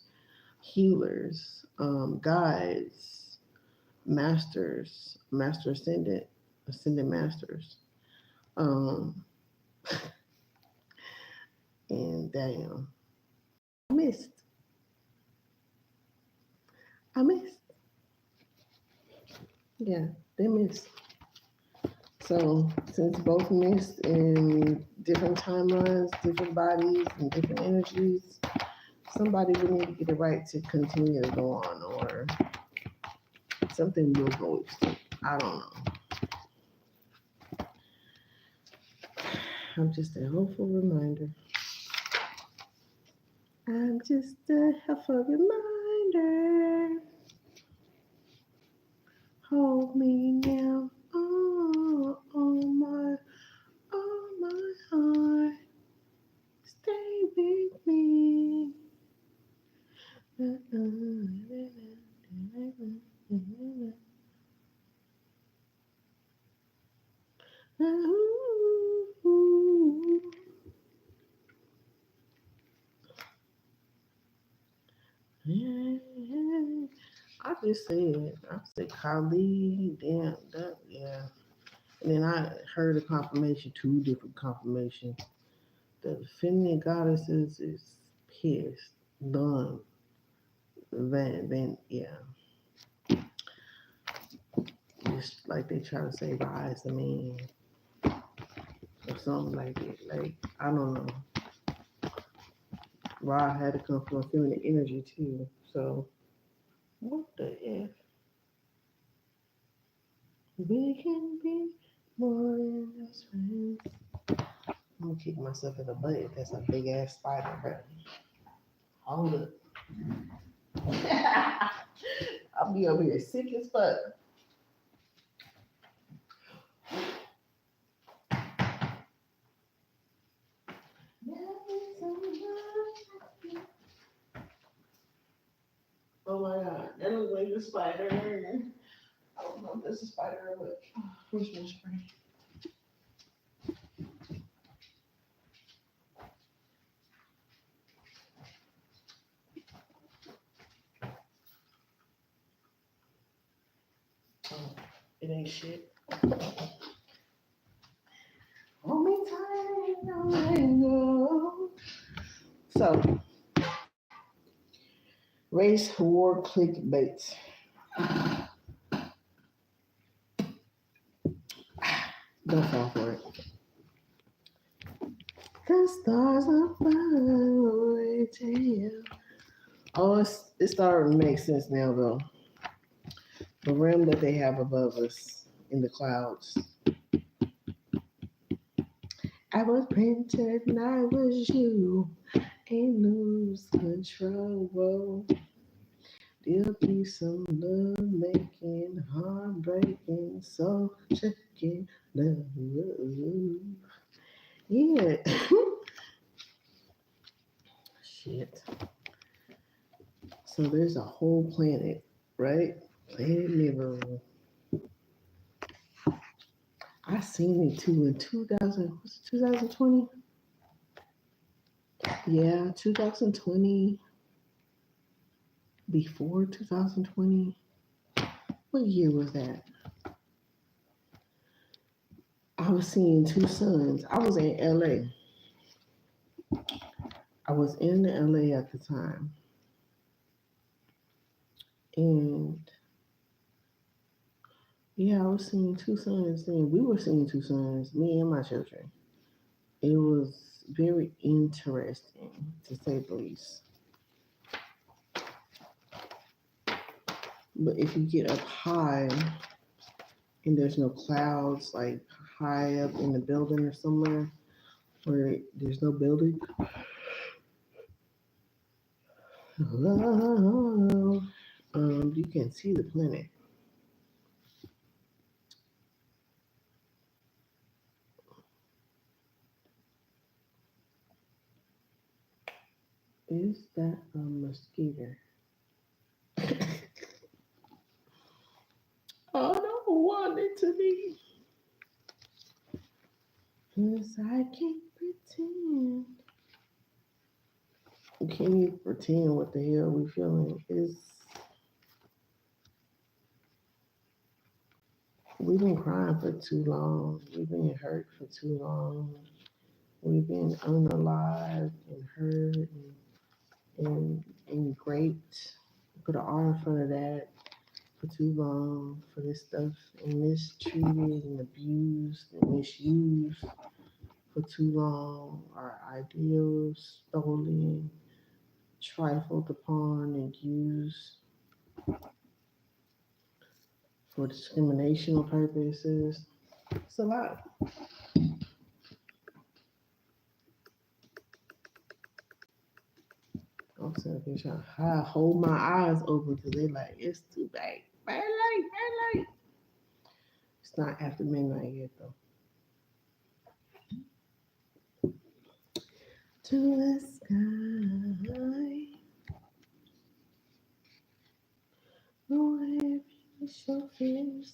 healers, guides, masters, master ascendant, ascendant masters. Um, and damn, I missed. I missed. Yeah, they missed. So since both missed in different timelines, different bodies, and different energies, somebody would need to get it right to continue to go on, or something will go extinct. I don't know. I'm just a hopeful reminder. I'm just a helpful reminder. Hold me now. Oh my heart. Stay with me. I just said, I said Kali, damn, that, yeah. And then I heard a confirmation, two different confirmations. The feminine goddesses is pissed, done, yeah. Just like they try to say rise the man or something like that. Like, I don't know. Ra had to come from feminine energy too. So, what the F? We can be more than just friends. I'm gonna kick myself in the butt if that's a big ass spider, but hold up. I'll be over here sick as fuck. Oh my god, that looks like a spider. I don't know if that's a spider or what. Christmas spray. Oh, it ain't shit. Hold me tight, I know. So, Race war clickbait. Don't fall for it. The stars are far tell. Oh, it's starting to make sense now, though. The realm that they have above us in the clouds. I was printed and I was you. Ain't lose control. Whoa. There'll be some love making, heartbreaking, soul shaking love. Yeah. Shit. So there's a whole planet, right? Planet Nibiru. I seen it too in 2000, was it 2020? Yeah, 2020, before 2020. What year was that? I was seeing two suns. I was in LA. I was in LA at the time. And yeah, I was seeing two suns then. We were seeing two suns, me and my children. It was very interesting to say the least. But if you get up high and there's no clouds, like high up in the building or somewhere where there's no building, you can see the planet. Is that a mosquito? I don't want it to be. Cause I can't pretend. Can't even pretend what the hell we feeling is. We've been crying for too long. We've been hurt for too long. We've been unalive and hurt and raped. Put an R in front of that for too long for this stuff and mistreated and abused and misused for too long. Our ideals stolen, trifled upon, and used for discriminational purposes. It's a lot. I'm sitting here trying to hold my eyes open because they like, it's too bad. Very late, very late. It's not after midnight yet, though. To the sky, whatever your fears.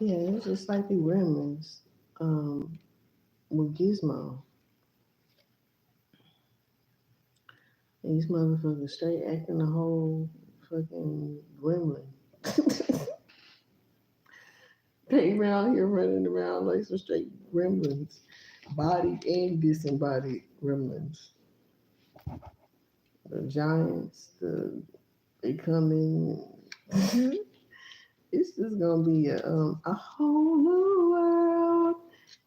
Yeah, it's just like the Gremlins with Gizmo. These motherfuckers straight acting the whole fucking gremlin. They around here running around like some straight gremlins, bodied and disembodied gremlins. The giants, they come in. It's just gonna be a whole new world.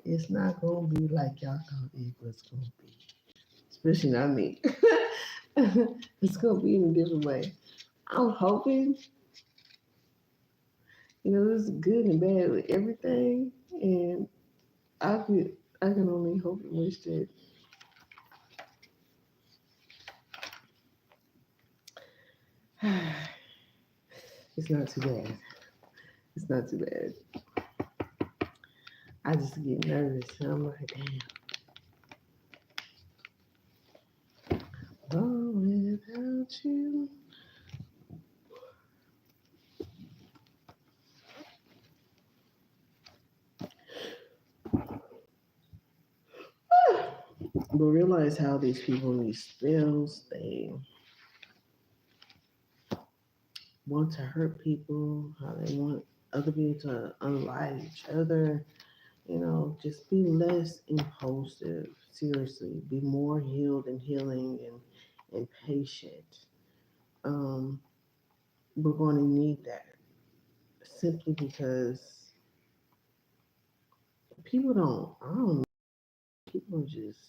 It's not gonna be like y'all thought it was gonna be, especially not me. It's gonna be in a different way. I'm hoping, there's good and bad with everything, and I can only hope and wish that it's not too bad. It's not too bad. I just get nervous. And I'm like, damn. Oh, without you. But realize how these people in these spells, they want to hurt people, how they want other people to unalive each other. Just be less impulsive. Seriously, be more healed and healing and patient. um, we're going to need that simply because people don't. I don't know. People just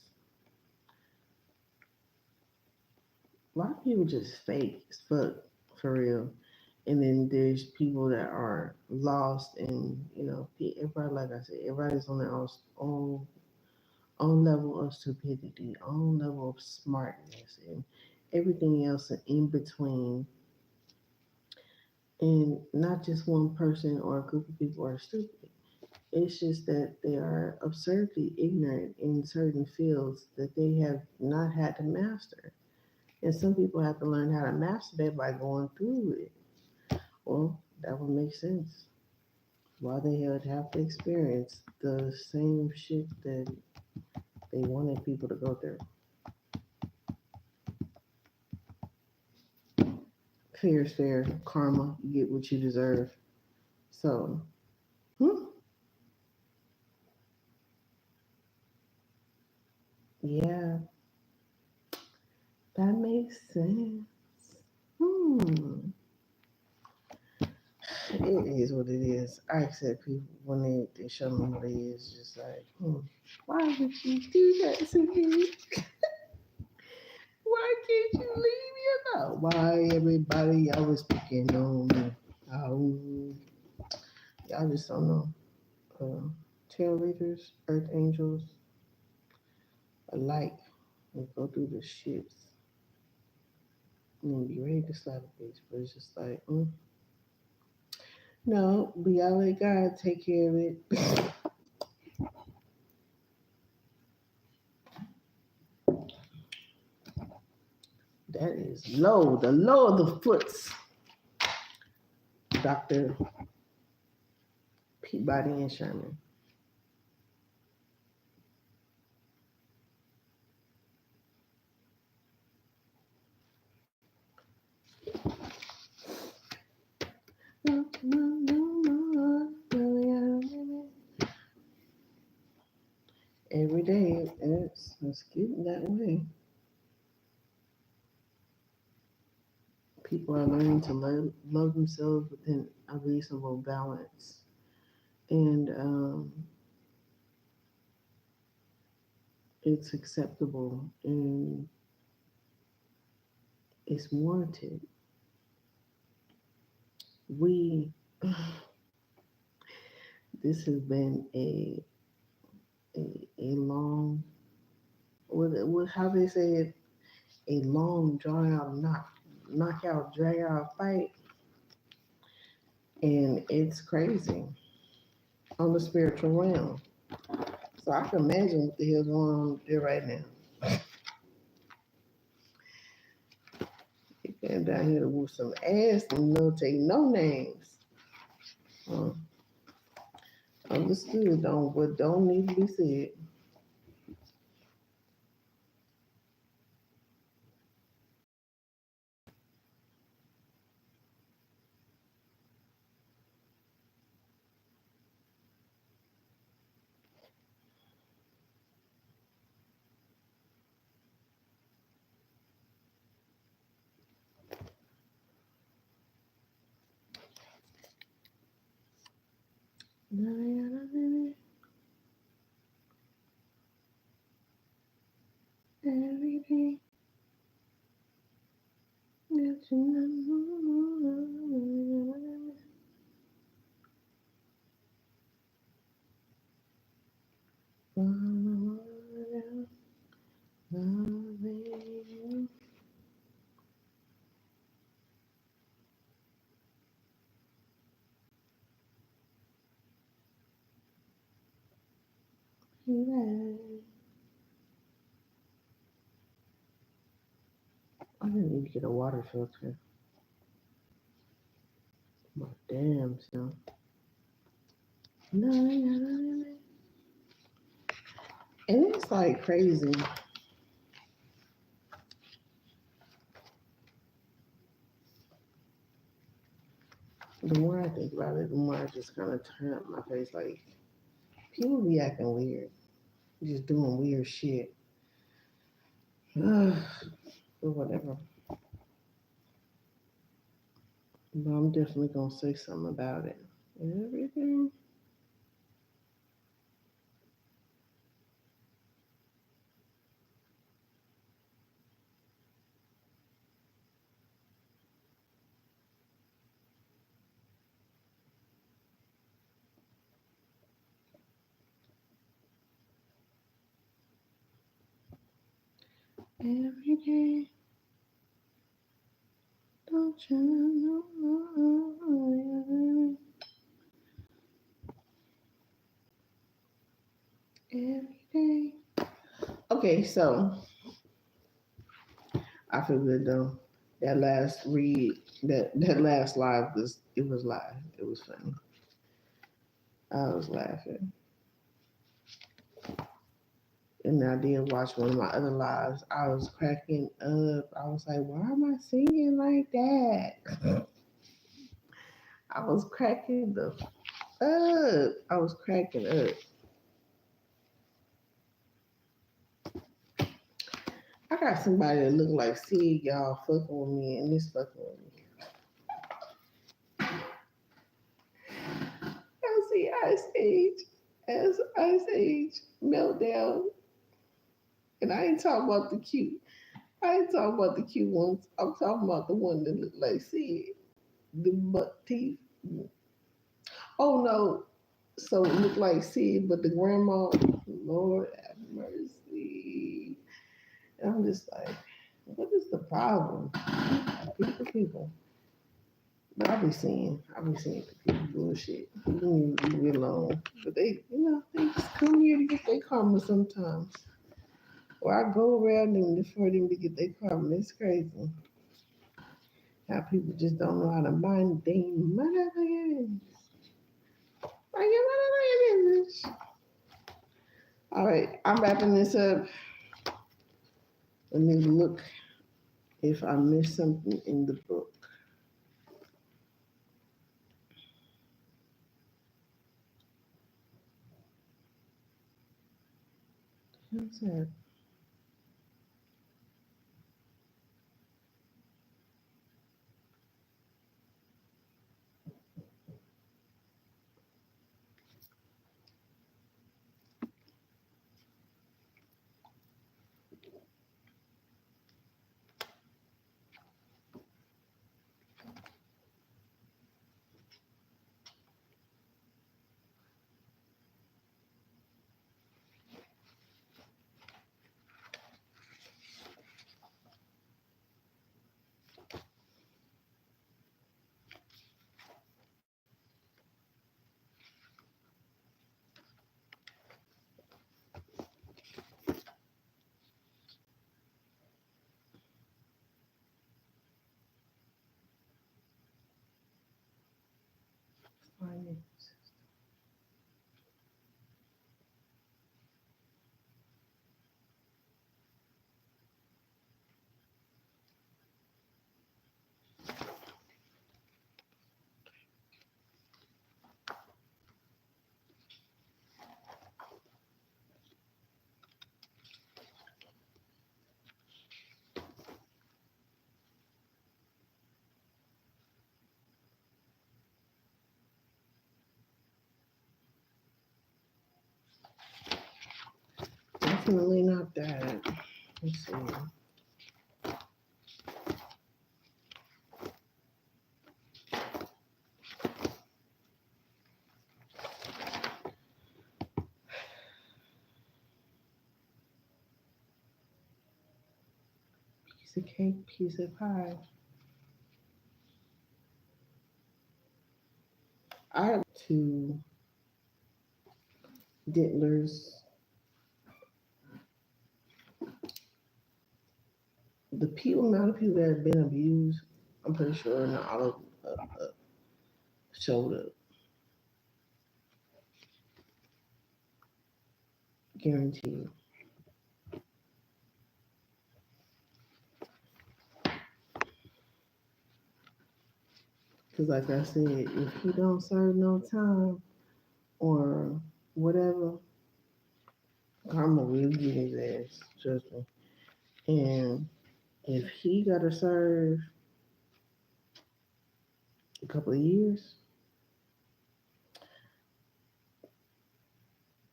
a lot of people just fake as fuck for real. And then there's people that are lost, and everybody, like I said, everybody's on their own level of stupidity, own level of smartness, and everything else in between. And not just one person or a group of people are stupid. It's just that they are absurdly ignorant in certain fields that they have not had to master. And some people have to learn how to master that by going through it. Well, that would make sense. Why they would have to experience the same shit that they wanted people to go through. Fair is fair. Karma, you get what you deserve. So, yeah, that makes sense. Hmm. It is what it is. I accept people when they show me what it is. Just like, why would you do that to me? Why can't you leave me alone? Why everybody always picking on me? Oh, y'all just don't know. Uh, Tail readers, earth angels, alike, and go through the shits and be ready to slap a bitch. But it's just like, no, we all let God take care of it. That is low, the low of the foots, Dr. Peabody and Sherman. Every day, it's getting that way. People are learning to love themselves within a reasonable balance. And it's acceptable and it's warranted. We, this has been a long, how they say it, a long, drawn out, knockout, drag out fight. And it's crazy on the spiritual realm. So I can imagine what the hell's going on there right now. He came down here to whoop some ass and no take no names. Understood on what don't need to be said. Everything that you know. Loving you. I didn't need to get a water filter. My damn self. And it's like crazy. The more I think about it, the more I just kind of turn up my face. Like, people be acting weird, just doing weird shit. But whatever. But I'm definitely gonna say something about it. Everything. Every day. Don't you know? Every day. Okay, so I feel good though. That last read, that last live was live. It was funny. I was laughing. And I did watch one of my other lives. I was cracking up. I was like, why am I singing like that? I was cracking the up. I was cracking up. I got somebody that look like Sid, y'all fucking with me, and this fucking with me. I see Ice Age as Ice Age meltdown. And I ain't talking about the cute. I ain't talking about the cute ones. I'm talking about the one that look like Sid. The buck teeth. Oh no. So it looked like Sid, but the grandma, Lord have mercy. And I'm just like, what is the problem? People. But I be seeing people bullshit. You need to leave it alone. But they just come here to get their karma sometimes. Or I go around them for them to get their karma. It's crazy how people just don't know how to mind their motherfucking business. All right, I'm wrapping this up. Let me look if I missed something in the book. What's that? Finance. Definitely not that. Let's see. Piece of cake, piece of pie. I have two Diddlers. The people, amount of people that have been abused, I'm pretty sure not all of them showed up. Guaranteed. Because, like I said, if he don't serve no time or whatever, karma will get his ass. Trust me. And if he gotta serve a couple of years.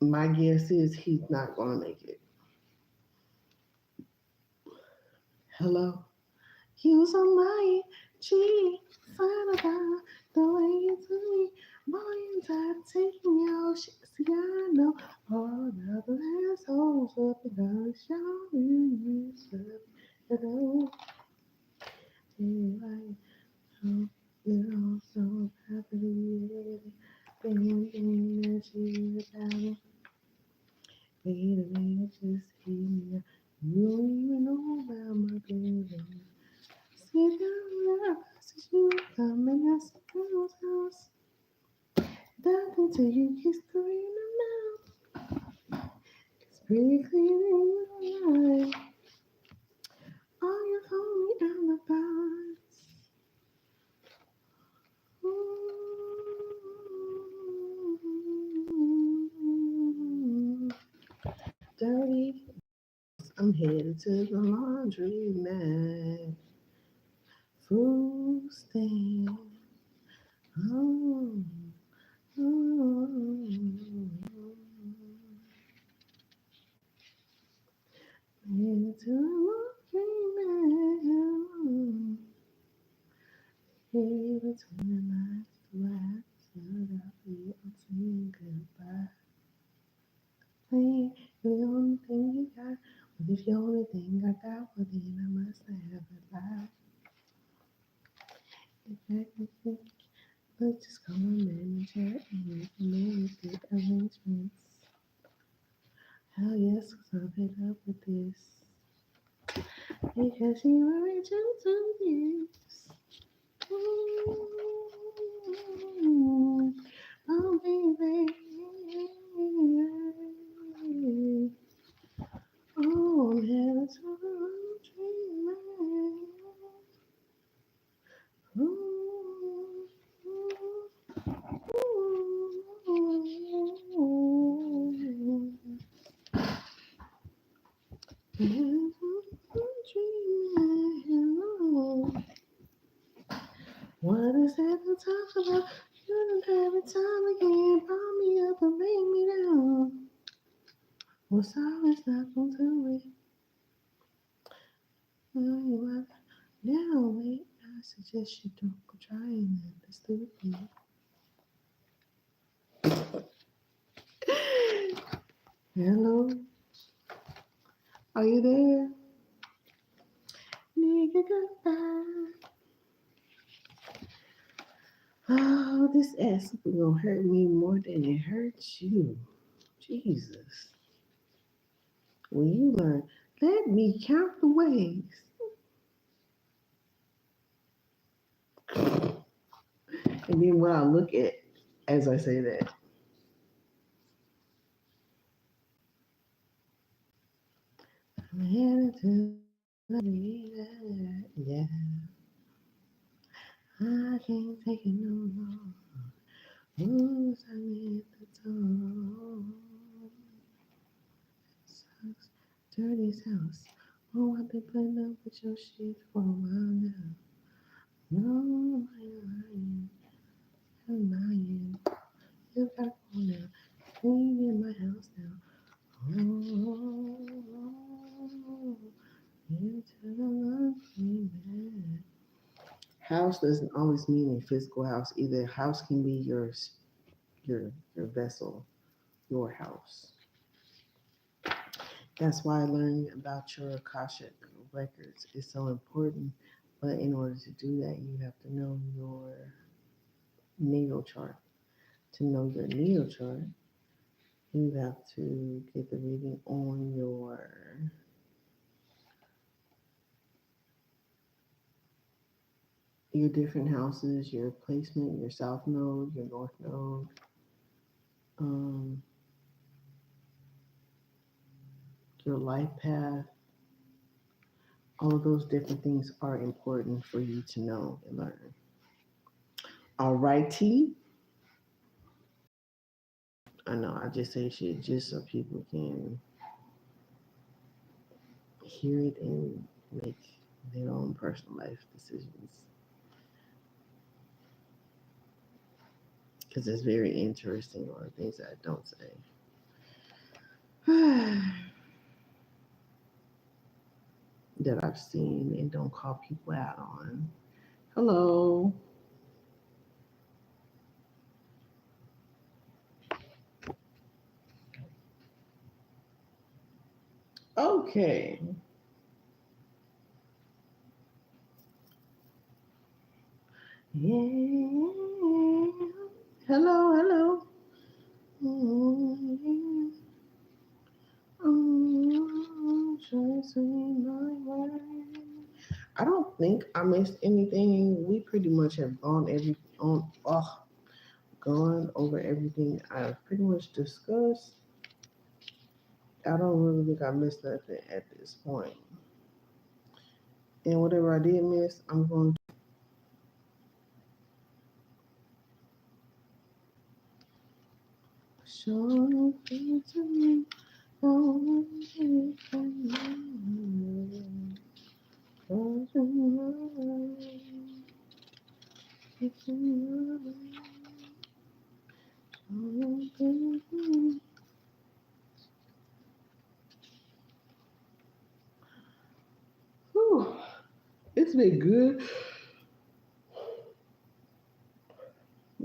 My guess is he's not going to make it. Hello? You so lying, cheating, find about the way you do me. Boy, you tired of taking your shit. See, I know all the other assholes up because y'all you stuff. Hello, anybody, so you know, so happily, thing that you about. Wait a minute, just hear me out. You don't even know about my baby. Sit down there, since you come and ask a girl's house. Down until you kiss her in the mouth. It's pretty clear that you lie. All your phony alibis. Ooh, dirty. I'm headed to the laundry mat. Food stand. Oh, oh, headed to the laundry mat. Here between the lines, do I have to shut up for you? I'm saying goodbye. Saying you're the only thing you got. But if you're the only thing I got, well then I must have a lie. If I could think, let's just call my manager and we can make good arrangements. Hell yes, cause I'm fed up with this. Because you were just to this. Ooh, oh baby. Oh, I'm headed to the dreamland. Ooh, ooh, ooh, headed to the dreamland. What is there to talk about? You done every time again, brought me up and bring me down. Well, sorry's not gonna do it. Well, now, wait, I suggest you don't go trying that. That's stupid. Hello, are you there? Nigga, goodbye. Oh, this ass gonna hurt me more than it hurts you. Jesus. When you learn, let me count the ways. And then when I look at, as I say that, I'm headed to the yeah. I can't take it no more. Who's I need the door? Sucks. Dirty's house. Oh, I've been putting up with your shit for a while now. No, I'm lying. You gotta go now. Clean in my house now. Oh, into the laundry mat. House doesn't always mean a physical house. Either house can be your vessel, your house. That's why learning about your Akashic records is so important. But in order to do that, you have to know your natal chart. To know your natal chart, you have to get the reading on your different houses, your placement, your south node, your north node, um, your life path. All of those different things are important for you to know and learn. All righty. I know I just say shit just so people can hear it and make their own personal life decisions. because it's very interesting on things that I don't say. That I've seen and don't call people out on. Hello. Okay. Yeah. Hello, hello. I don't think I missed anything. We pretty much have gone over everything I've pretty much discussed. I don't really think I missed nothing at this point. And whatever I did miss, I'm going to show it to me. Whew, it's been good.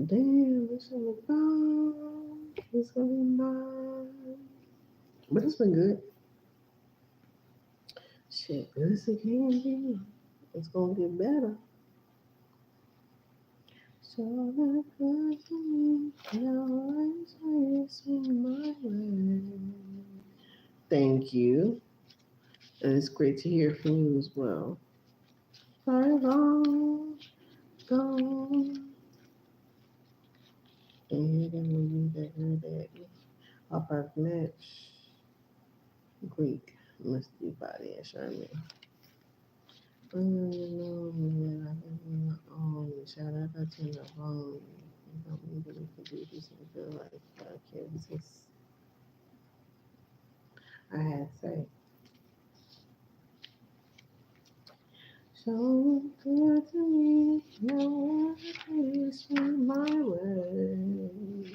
Damn, this is gone. It's gonna be mine. But it's been good. Shit, good as it can be. It's gonna get better. So good to me. Now it's my way. Thank you. And it's great to hear from you as well. Far gone, gone. And then we that girl that up our match. Greek Misty Body and Sherman. Shout out to the phone. Don't even do this and feel like I can't resist. I had to say. So good to me, no one is my way.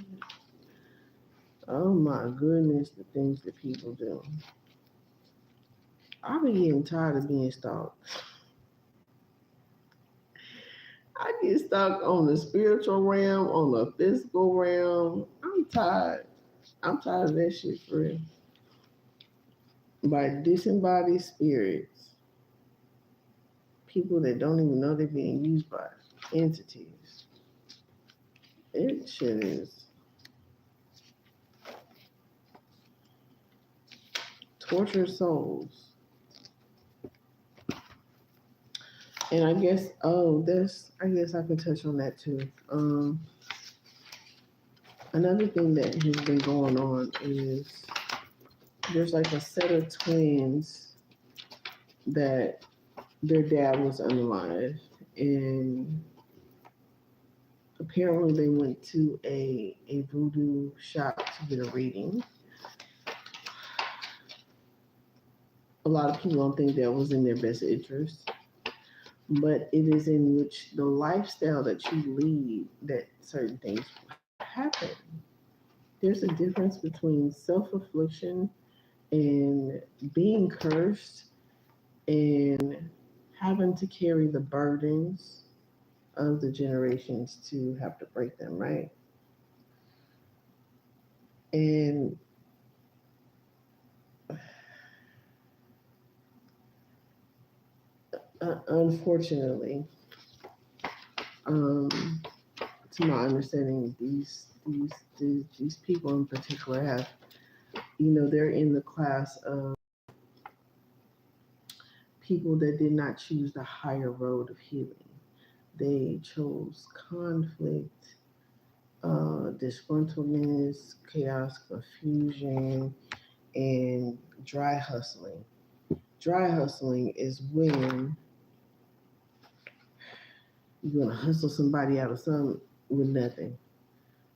Oh my goodness, the things that people do. I be getting tired of being stalked. I get stuck on the spiritual realm, on the physical realm. I'm tired. I'm tired of that shit for real. By disembodied spirits, people that don't even know they're being used by entities. It shit is torture souls. And I guess I guess I can touch on that too. Another thing that has been going on is there's like a set of twins that their dad was unalive, and apparently they went to a voodoo shop to get a reading. A lot of people don't think that was in their best interest, but it is in which the lifestyle that you lead that certain things happen. There's a difference between self-affliction and being cursed and having to carry the burdens of the generations to have to break them, right? And unfortunately, um, to my understanding, these people in particular have, they're in the class of people that did not choose the higher road of healing. They chose conflict, disgruntledness, chaos, confusion, and dry hustling. Dry hustling is when you're gonna hustle somebody out of something with nothing,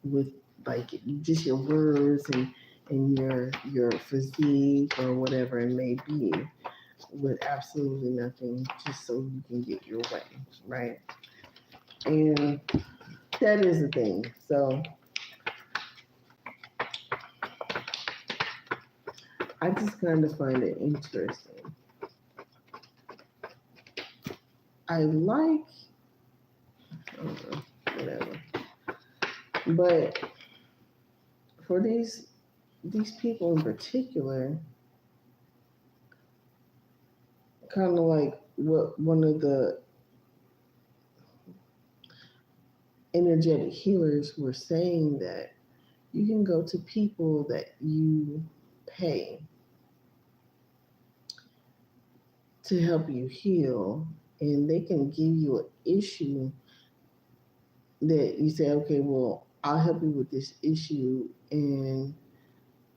with like just your words and your physique or whatever it may be, with absolutely nothing, just so you can get your way, right? And that is the thing. So I just kind of find it interesting. I like, I don't know, whatever. But for these people in particular, kind of like what one of the energetic healers were saying, that you can go to people that you pay to help you heal, and they can give you an issue that you say, okay, well, I'll help you with this issue, and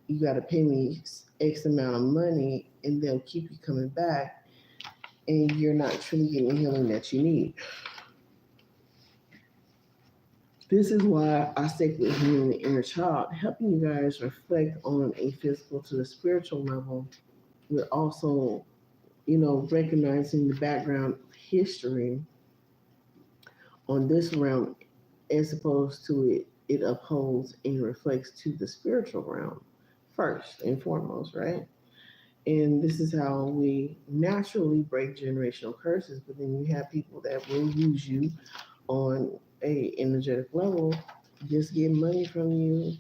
you got to pay me X amount of money, and they'll keep you coming back, and you're not truly getting the healing that you need. This is why I stick with healing the inner child, helping you guys reflect on a physical to the spiritual level. We're also, recognizing the background history on this realm, as opposed to it upholds and reflects to the spiritual realm first and foremost, right? And this is how we naturally break generational curses. But then you have people that will use you on a energetic level, just get money from you,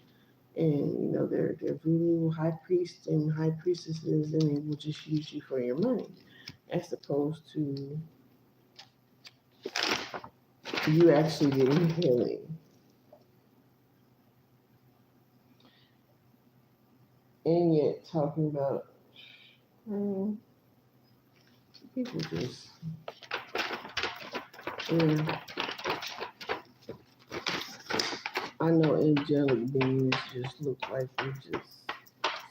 and they're voodoo high priests and high priestesses, and they will just use you for your money, as opposed to you actually getting healing. And yet talking about people just, yeah. I know angelic beings just look like we're just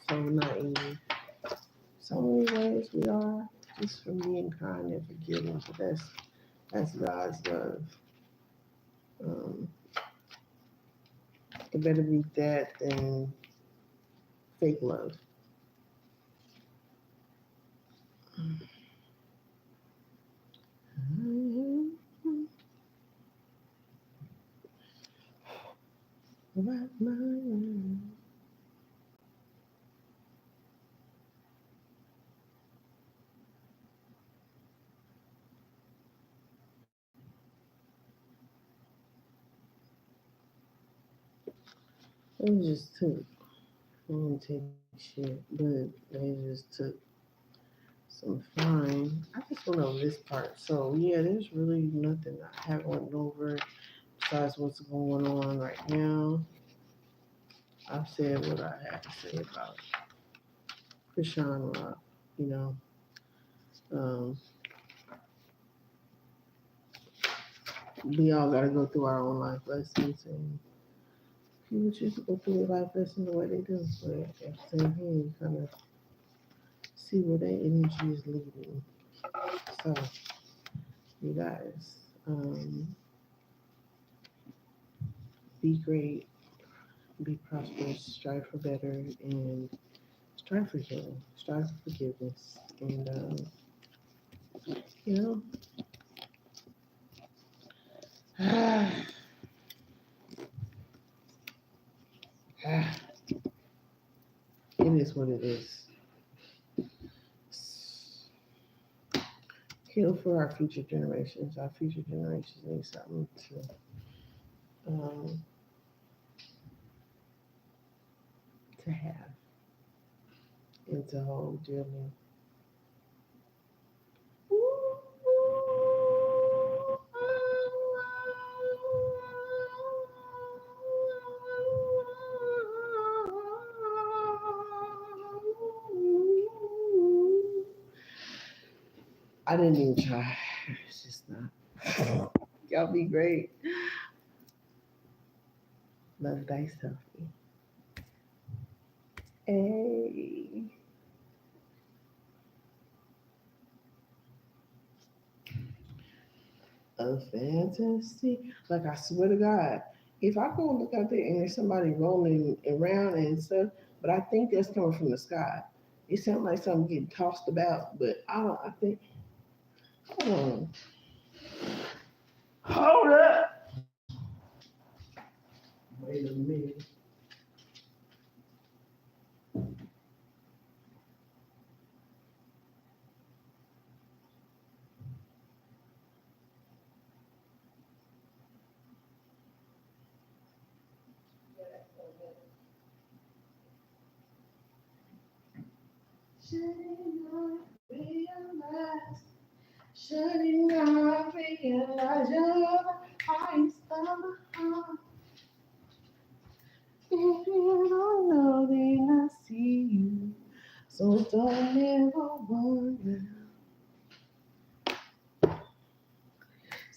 so naive. So many ways we are, just from being kind and forgiving, but that's God's love. Um, it better be that than fake love. It just took, I didn't take shit, but they just took some fine. I just went over this part. So yeah, there's really nothing I haven't went over besides what's going on right now. I've said what I had to say about Krishan Rock. You know, um, we all got to go through our own life lessons, and people choose to go through their life lessons the way they do. But at the same time, you kind of see where that energy is leading. So, you guys, be great, be prosperous, strive for better, and strive for healing, strive for forgiveness, and you know, it is what it is. Heal for our future generations. Our future generations need something um, to have and to hold dearly. I didn't even try. It's just not. Y'all be great. Love thyself. Hey. A fantasy. Like, I swear to God, if I go and look out there and there's somebody rolling around and stuff, but I think that's coming from the sky. It sounds like something getting tossed about, but I think, hold on. Hold up. Wait a minute. Should you not realize you're the highest of the high? If you don't know, then I see you. So don't ever wonder.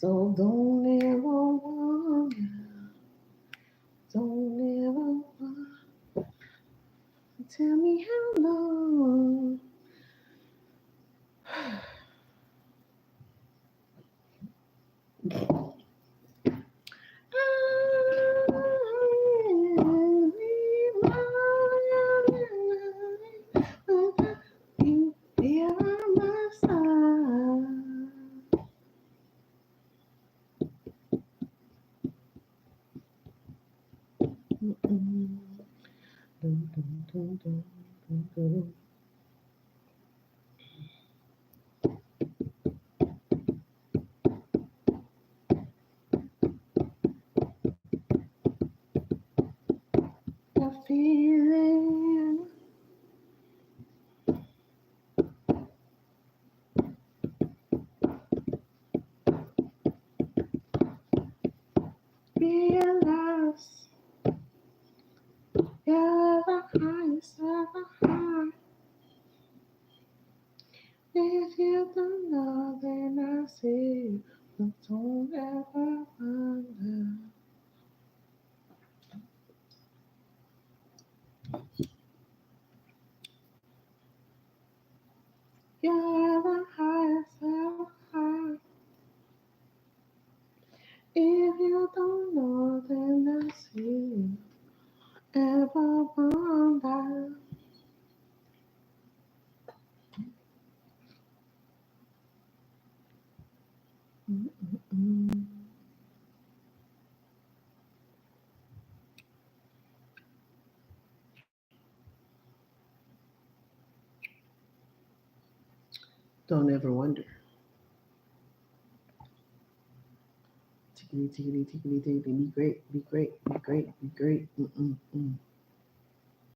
So don't ever wonder. Don't ever wonder. Tell me how long. You be by my side. Mm-mm. Dun, dun, dun, dun, dun, dun. The feeling, realize you're the highest of the high. If you don't know, then I see. But don't ever wonder. You're the highest of the high. If you don't know, then I see. Ever wonder. Mm-mm. Don't ever wonder. Tickety, tickety, tickety, tickety. Be great, be great, be great, be great. Mm-mm-mm.